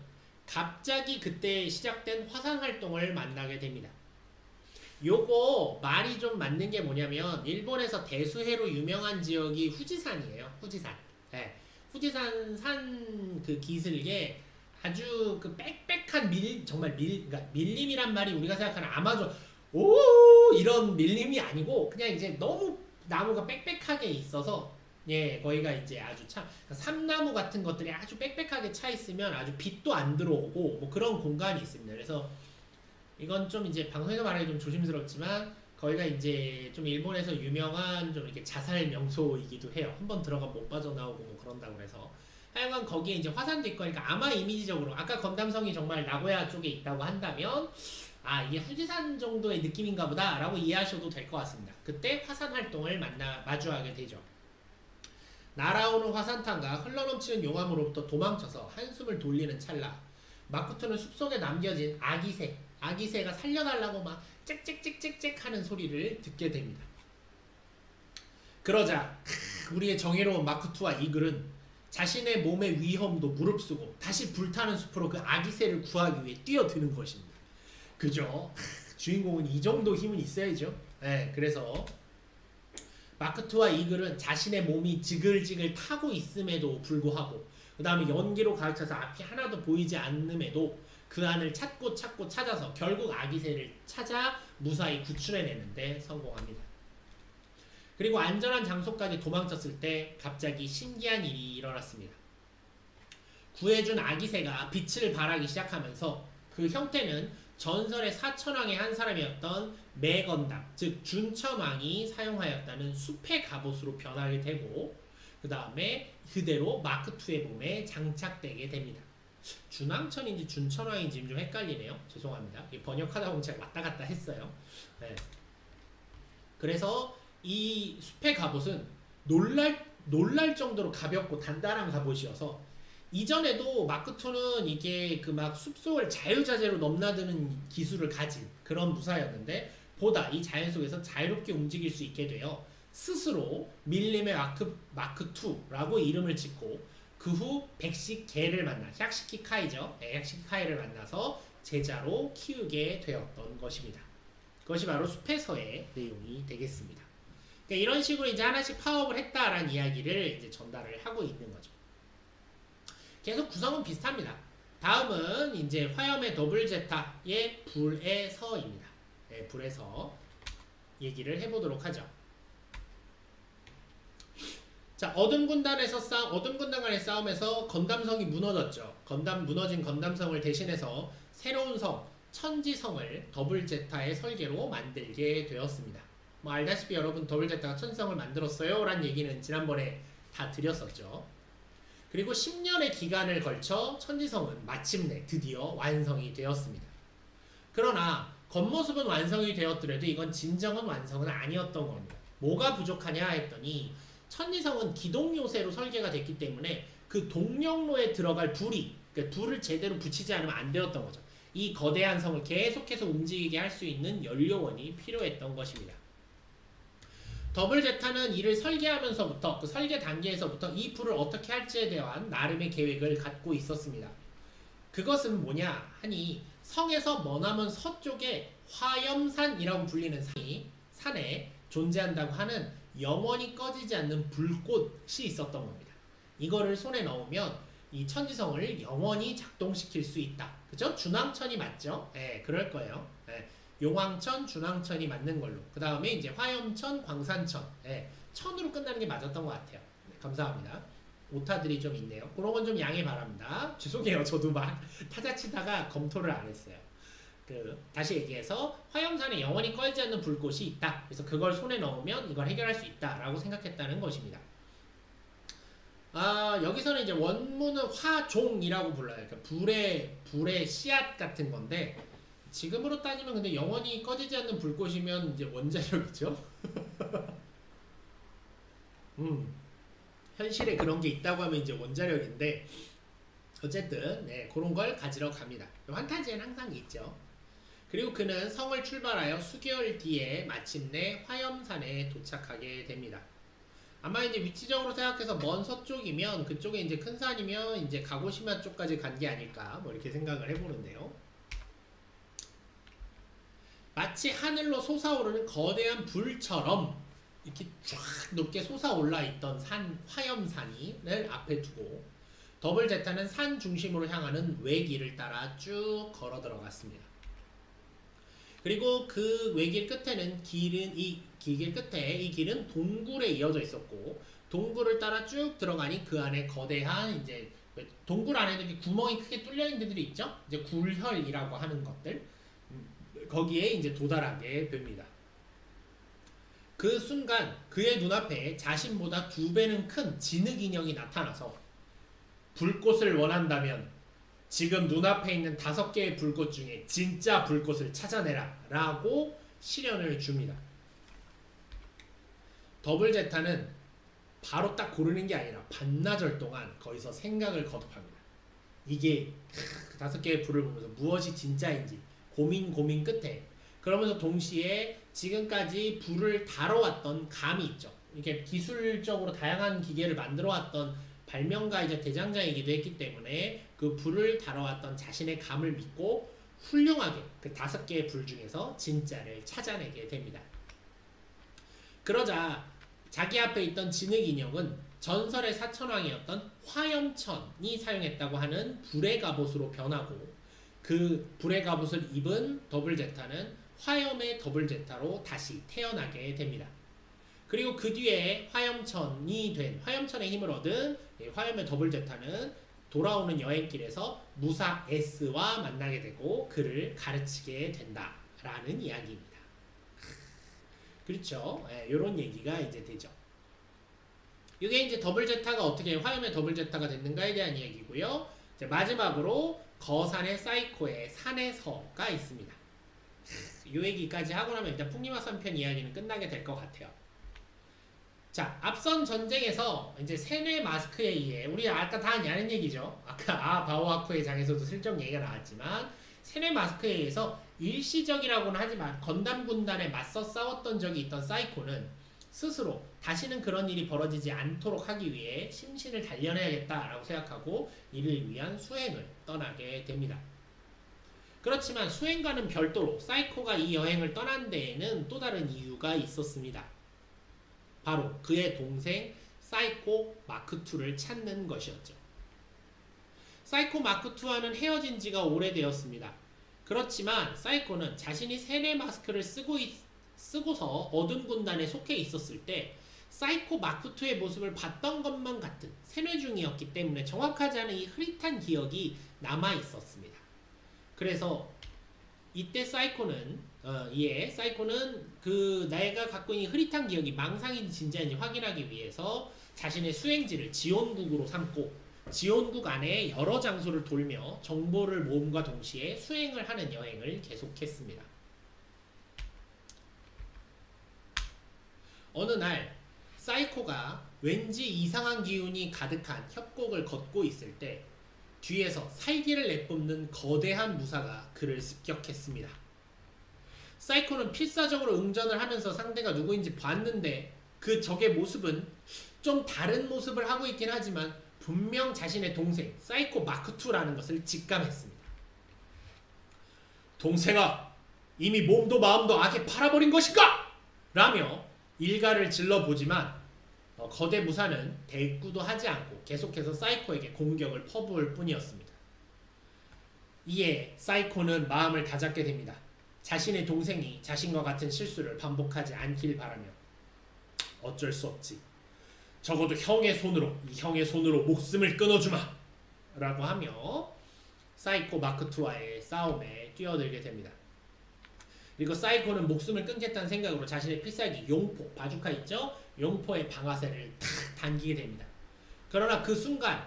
갑자기 그때 시작된 화산 활동을 만나게 됩니다. 요거 말이 좀 맞는 게 뭐냐면 일본에서 대수해로 유명한 지역이 후지산이에요. 후지산. 네. 후지산 산 그 기슭에 아주 그 빽빽한 그러니까 밀림이란 말이 우리가 생각하는 아마존 이런 밀림이 아니고 그냥 이제 너무 나무가 빽빽하게 있어서 거기가 이제 아주 삼나무 같은 것들이 아주 빽빽하게 차 있으면 아주 빛도 안 들어오고 뭐 그런 공간이 있습니다. 그래서 이건 좀 이제 방송에서 말하기 좀 조심스럽지만 거기가 이제 좀 일본에서 유명한 좀 이렇게 자살 명소이기도 해요. 한번 들어가면 못 빠져나오고 뭐 그런다고 해서 하여간 거기에 이제 화산도 있고 하니까 아마 이미지적으로 아까 건담성이 정말 나고야 쪽에 있다고 한다면 이게 후지산 정도의 느낌인가 보다 라고 이해하셔도 될 것 같습니다. 그때 화산 활동을 마주하게 되죠. 날아오는 화산탄과 흘러넘치는 용암으로부터 도망쳐서 한숨을 돌리는 찰나 마크2는 숲속에 남겨진 아기새가 살려달라고 막 짹짹짹짹짹 하는 소리를 듣게 됩니다. 그러자 우리의 정의로운 마크2와 이글은 자신의 몸의 위험도 무릅쓰고 다시 불타는 숲으로 그 아기새를 구하기 위해 뛰어드는 것입니다. 그죠? 주인공은 이 정도 힘은 있어야죠. 네, 그래서 마크2와 이글은 자신의 몸이 지글지글 타고 있음에도 불구하고 그 다음에 연기로 가르쳐서 앞이 하나도 보이지 않음에도 그 안을 찾고 찾아서 결국 아기새를 찾아 무사히 구출해내는데 성공합니다. 그리고 안전한 장소까지 도망쳤을 때 갑자기 신기한 일이 일어났습니다. 구해준 아기새가 빛을 발하기 시작하면서 그 형태는 전설의 사천왕의 한 사람이었던 매건담, 즉 준천왕이 사용하였다는 숲의 갑옷으로 변하게 되고 그 다음에 그대로 마크2의 몸에 장착되게 됩니다. 준왕천인지 준천왕인지 좀 헷갈리네요. 죄송합니다. 번역하다 보면 제가 왔다 갔다 했어요. 네. 그래서 이 숲의 갑옷은 놀랄 정도로 가볍고 단단한 갑옷이어서 이전에도 마크2는 이게 그 막 숲속을 자유자재로 넘나드는 기술을 가진 그런 무사였는데 보다 이 자연 속에서 자유롭게 움직일 수 있게 되어 스스로 밀림의 마크2라고 이름을 짓고 그 후 백식개를 만나 샥시키카이죠. 네, 샥시키카이를 만나서 제자로 키우게 되었던 것입니다. 그것이 바로 숲에서의 내용이 되겠습니다. 그러니까 이런 식으로 이제 하나씩 파업을 했다라는 이야기를 이제 전달을 하고 있는 거죠. 계속 구성은 비슷합니다. 다음은 이제 화염의 더블 제타의 불의 서입니다. 네, 불의 서 얘기를 해보도록 하죠. 자, 어둠 군단 간의 싸움에서 건담성이 무너졌죠. 무너진 건담성을 대신해서 새로운 성, 천지성을 더블 제타의 설계로 만들게 되었습니다. 뭐 알다시피 여러분 더블 제타가 천지성을 만들었어요 라는 얘기는 지난번에 다 드렸었죠. 그리고 10년의 기간을 걸쳐 천지성은 마침내 드디어 완성이 되었습니다. 그러나 겉모습은 완성이 되었더라도 이건 진정한 완성은 아니었던 겁니다. 뭐가 부족하냐 했더니 천지성은 기동 요새로 설계가 됐기 때문에 그 동력로에 들어갈 그러니까 불을 제대로 붙이지 않으면 안 되었던 거죠. 이 거대한 성을 계속해서 움직이게 할 수 있는 연료원이 필요했던 것입니다. 더블 제타는 이를 설계하면서부터 그 설계 단계에서부터 이 불을 어떻게 할지에 대한 나름의 계획을 갖고 있었습니다. 그것은 뭐냐 하니 성에서 머나먼 서쪽에 화염산이라고 불리는 산에 존재한다고 하는 영원히 꺼지지 않는 불꽃이 있었던 겁니다. 이거를 손에 넣으면 이 천지성을 영원히 작동시킬 수 있다. 그죠? 준왕천이 맞죠? 네, 그럴 거예요. 네, 용왕천, 준왕천이 맞는 걸로. 그 다음에 이제 화염천, 광산천. 네, 천으로 끝나는 게 맞았던 것 같아요. 네, 감사합니다. 오타들이 좀 있네요. 그런 건 좀 양해 바랍니다. 죄송해요. 저도 막 타자치다가 검토를 안 했어요. 다시 얘기해서 화염산에 영원히 꺼지지 않는 불꽃이 있다. 그래서 그걸 손에 넣으면 이걸 해결할 수 있다라고 생각했다는 것입니다. 여기서는 이제 원문은 화종이라고 불러요. 그러니까 불의 씨앗 같은 건데 지금으로 따지면 근데 영원히 꺼지지 않는 불꽃이면 이제 원자력이죠. 현실에 그런 게 있다고 하면 이제 원자력인데 어쨌든 네, 그런 걸 가지러 갑니다. 환타지에는 항상 있죠. 그리고 그는 성을 출발하여 수개월 뒤에 마침내 화염산에 도착하게 됩니다. 아마 이제 위치적으로 생각해서 먼 서쪽이면 그쪽에 이제 큰 산이면 이제 가고시마 쪽까지 간 게 아닐까 뭐 이렇게 생각을 해보는데요. 마치 하늘로 솟아오르는 거대한 불처럼 이렇게 쫙 높게 솟아올라 있던 화염산을 앞에 두고 더블 제타는 산 중심으로 향하는 외길을 따라 쭉 걸어 들어갔습니다. 그리고 그 외길 끝에는 이 길은 동굴에 이어져 있었고 동굴을 따라 쭉 들어가니 그 안에 거대한 이제 동굴 안에도 이렇게 구멍이 크게 뚫려 있는 데들이 있죠. 이제 굴혈이라고 하는 것들 거기에 이제 도달하게 됩니다. 그 순간 그의 눈앞에 자신보다 2배는 큰 진흙 인형이 나타나서 불꽃을 원한다면 지금 눈앞에 있는 5개의 불꽃 중에 진짜 불꽃을 찾아내라 라고 시련을 줍니다. 더블 제타는 바로 딱 고르는 게 아니라 반나절 동안 거기서 생각을 거듭합니다. 이게 다섯 개의 불을 보면서 무엇이 진짜인지 고민 끝에 그러면서 동시에 지금까지 불을 다뤄왔던 감이 있죠. 이렇게 기술적으로 다양한 기계를 만들어왔던 발명가이자 대장장이기도 했기 때문에 그 불을 다뤄왔던 자신의 감을 믿고 훌륭하게 그 다섯 개의 불 중에서 진짜를 찾아내게 됩니다. 그러자 자기 앞에 있던 진흙 인형은 전설의 사천왕이었던 화염천이 사용했다고 하는 불의 갑옷으로 변하고 그 불의 갑옷을 입은 더블 제타는 화염의 더블 제타로 다시 태어나게 됩니다. 그리고 그 뒤에 화염천의 힘을 얻은 화염의 더블 제타는 돌아오는 여행길에서 무사 S와 만나게 되고 그를 가르치게 된다라는 이야기입니다. 그렇죠? 이런 얘기가 이제 되죠. 이게 이제 더블 제타가 어떻게 화염의 더블 제타가 됐는가에 대한 이야기고요. 이제 마지막으로 거산의 사이코의 산에서가 있습니다. 이 얘기까지 하고 나면 일단 풍림화 3편 이야기는 끝나게 될 것 같아요. 자, 앞선 전쟁에서 이제 세뇌 마스크에 의해 우리 아까 다 아는 얘기죠. 아까 바오하쿠의 장에서도 슬쩍 얘기가 나왔지만 세뇌 마스크에 의해서 일시적이라고는 하지만 건담 군단에 맞서 싸웠던 적이 있던 사이코는 스스로 다시는 그런 일이 벌어지지 않도록 하기 위해 심신을 단련해야겠다라고 생각하고 이를 위한 수행을 떠나게 됩니다. 그렇지만 수행과는 별도로 사이코가 이 여행을 떠난 데에는 또 다른 이유가 있었습니다. 바로 그의 동생 사이코 마크2를 찾는 것이었죠. 사이코 마크2와는 헤어진 지가 오래되었습니다. 그렇지만 사이코는 자신이 세뇌 마스크를 쓰고서 어둠 군단에 속해 있었을 때 사이코 마크2의 모습을 봤던 것만 같은 세뇌 중이었기 때문에 정확하지 않은 이 흐릿한 기억이 남아 있었습니다. 그래서 이때 사이코는 그 내가 갖고 있는 흐릿한 기억이 망상인지 진짜인지 확인하기 위해서 자신의 수행지를 지온국으로 삼고 지온국 안에 여러 장소를 돌며 정보를 모음과 동시에 수행을 하는 여행을 계속했습니다. 어느 날 사이코가 왠지 이상한 기운이 가득한 협곡을 걷고 있을 때 뒤에서 살기를 내뿜는 거대한 무사가 그를 습격했습니다. 사이코는 필사적으로 응전을 하면서 상대가 누구인지 봤는데 그 적의 모습은 좀 다른 모습을 하고 있긴 하지만 분명 자신의 동생 사이코 마크2라는 것을 직감했습니다. 동생아, 이미 몸도 마음도 악에 팔아버린 것인가? 라며 일가를 질러보지만 거대 무사는 대꾸도 하지 않고 계속해서 사이코에게 공격을 퍼부을 뿐이었습니다. 이에 사이코는 마음을 다잡게 됩니다. 자신의 동생이 자신과 같은 실수를 반복하지 않길 바라며 어쩔 수 없지. 적어도 이 형의 손으로 목숨을 끊어주마! 라고 하며 사이코 마크2와의 싸움에 뛰어들게 됩니다. 그리고 사이코는 목숨을 끊겠다는 생각으로 자신의 필살기 용포, 바주카 있죠? 용포의 방아쇠를 탁 당기게 됩니다. 그러나 그 순간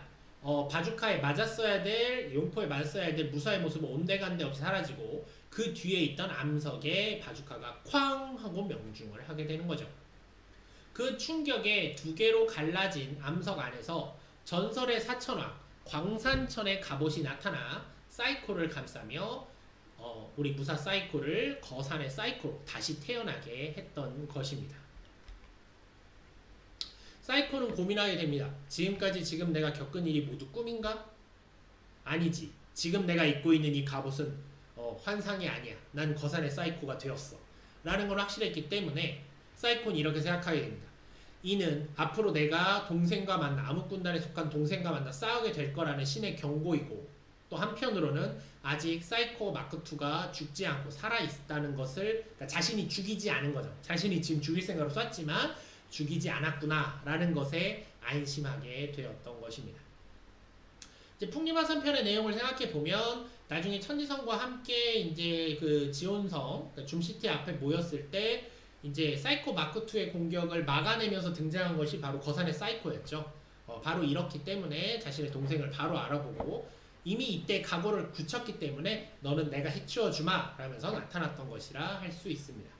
바주카에 맞았어야 될 용포에 맞았어야 될 무사의 모습은 온데간데 없이 사라지고 그 뒤에 있던 암석에 바주카가 쾅 하고 명중을 하게 되는 거죠. 그 충격에 두 개로 갈라진 암석 안에서 전설의 사천왕 광산천의 갑옷이 나타나 사이코를 감싸며 우리 무사 사이코를 거산의 사이코로 다시 태어나게 했던 것입니다. 사이코는 고민하게 됩니다. 지금 내가 겪은 일이 모두 꿈인가? 아니지. 지금 내가 입고 있는 이 갑옷은 환상이 아니야. 난 거산의 사이코가 되었어. 라는 걸 확실했기 때문에 사이코는 이렇게 생각하게 됩니다. 이는 앞으로 내가 암흑군단에 속한 동생과 만나 싸우게 될 거라는 신의 경고이고 또 한편으로는 아직 사이코 마크2가 죽지 않고 살아있다는 것을 그러니까 자신이 죽이지 않은 거죠. 자신이 지금 죽일 생각으로 쐈지만 죽이지 않았구나 라는 것에 안심하게 되었던 것입니다. 이제 풍림화 3편의 내용을 생각해 보면 나중에 천지성과 함께 이제 그 지온성 그러니까 줌시티 앞에 모였을 때 이제 사이코 마크2의 공격을 막아내면서 등장한 것이 바로 거산의 사이코였죠. 바로 이렇기 때문에 자신의 동생을 바로 알아보고 이미 이때 각오를 굳혔기 때문에 너는 내가 해치워주마 라면서 나타났던 것이라 할 수 있습니다.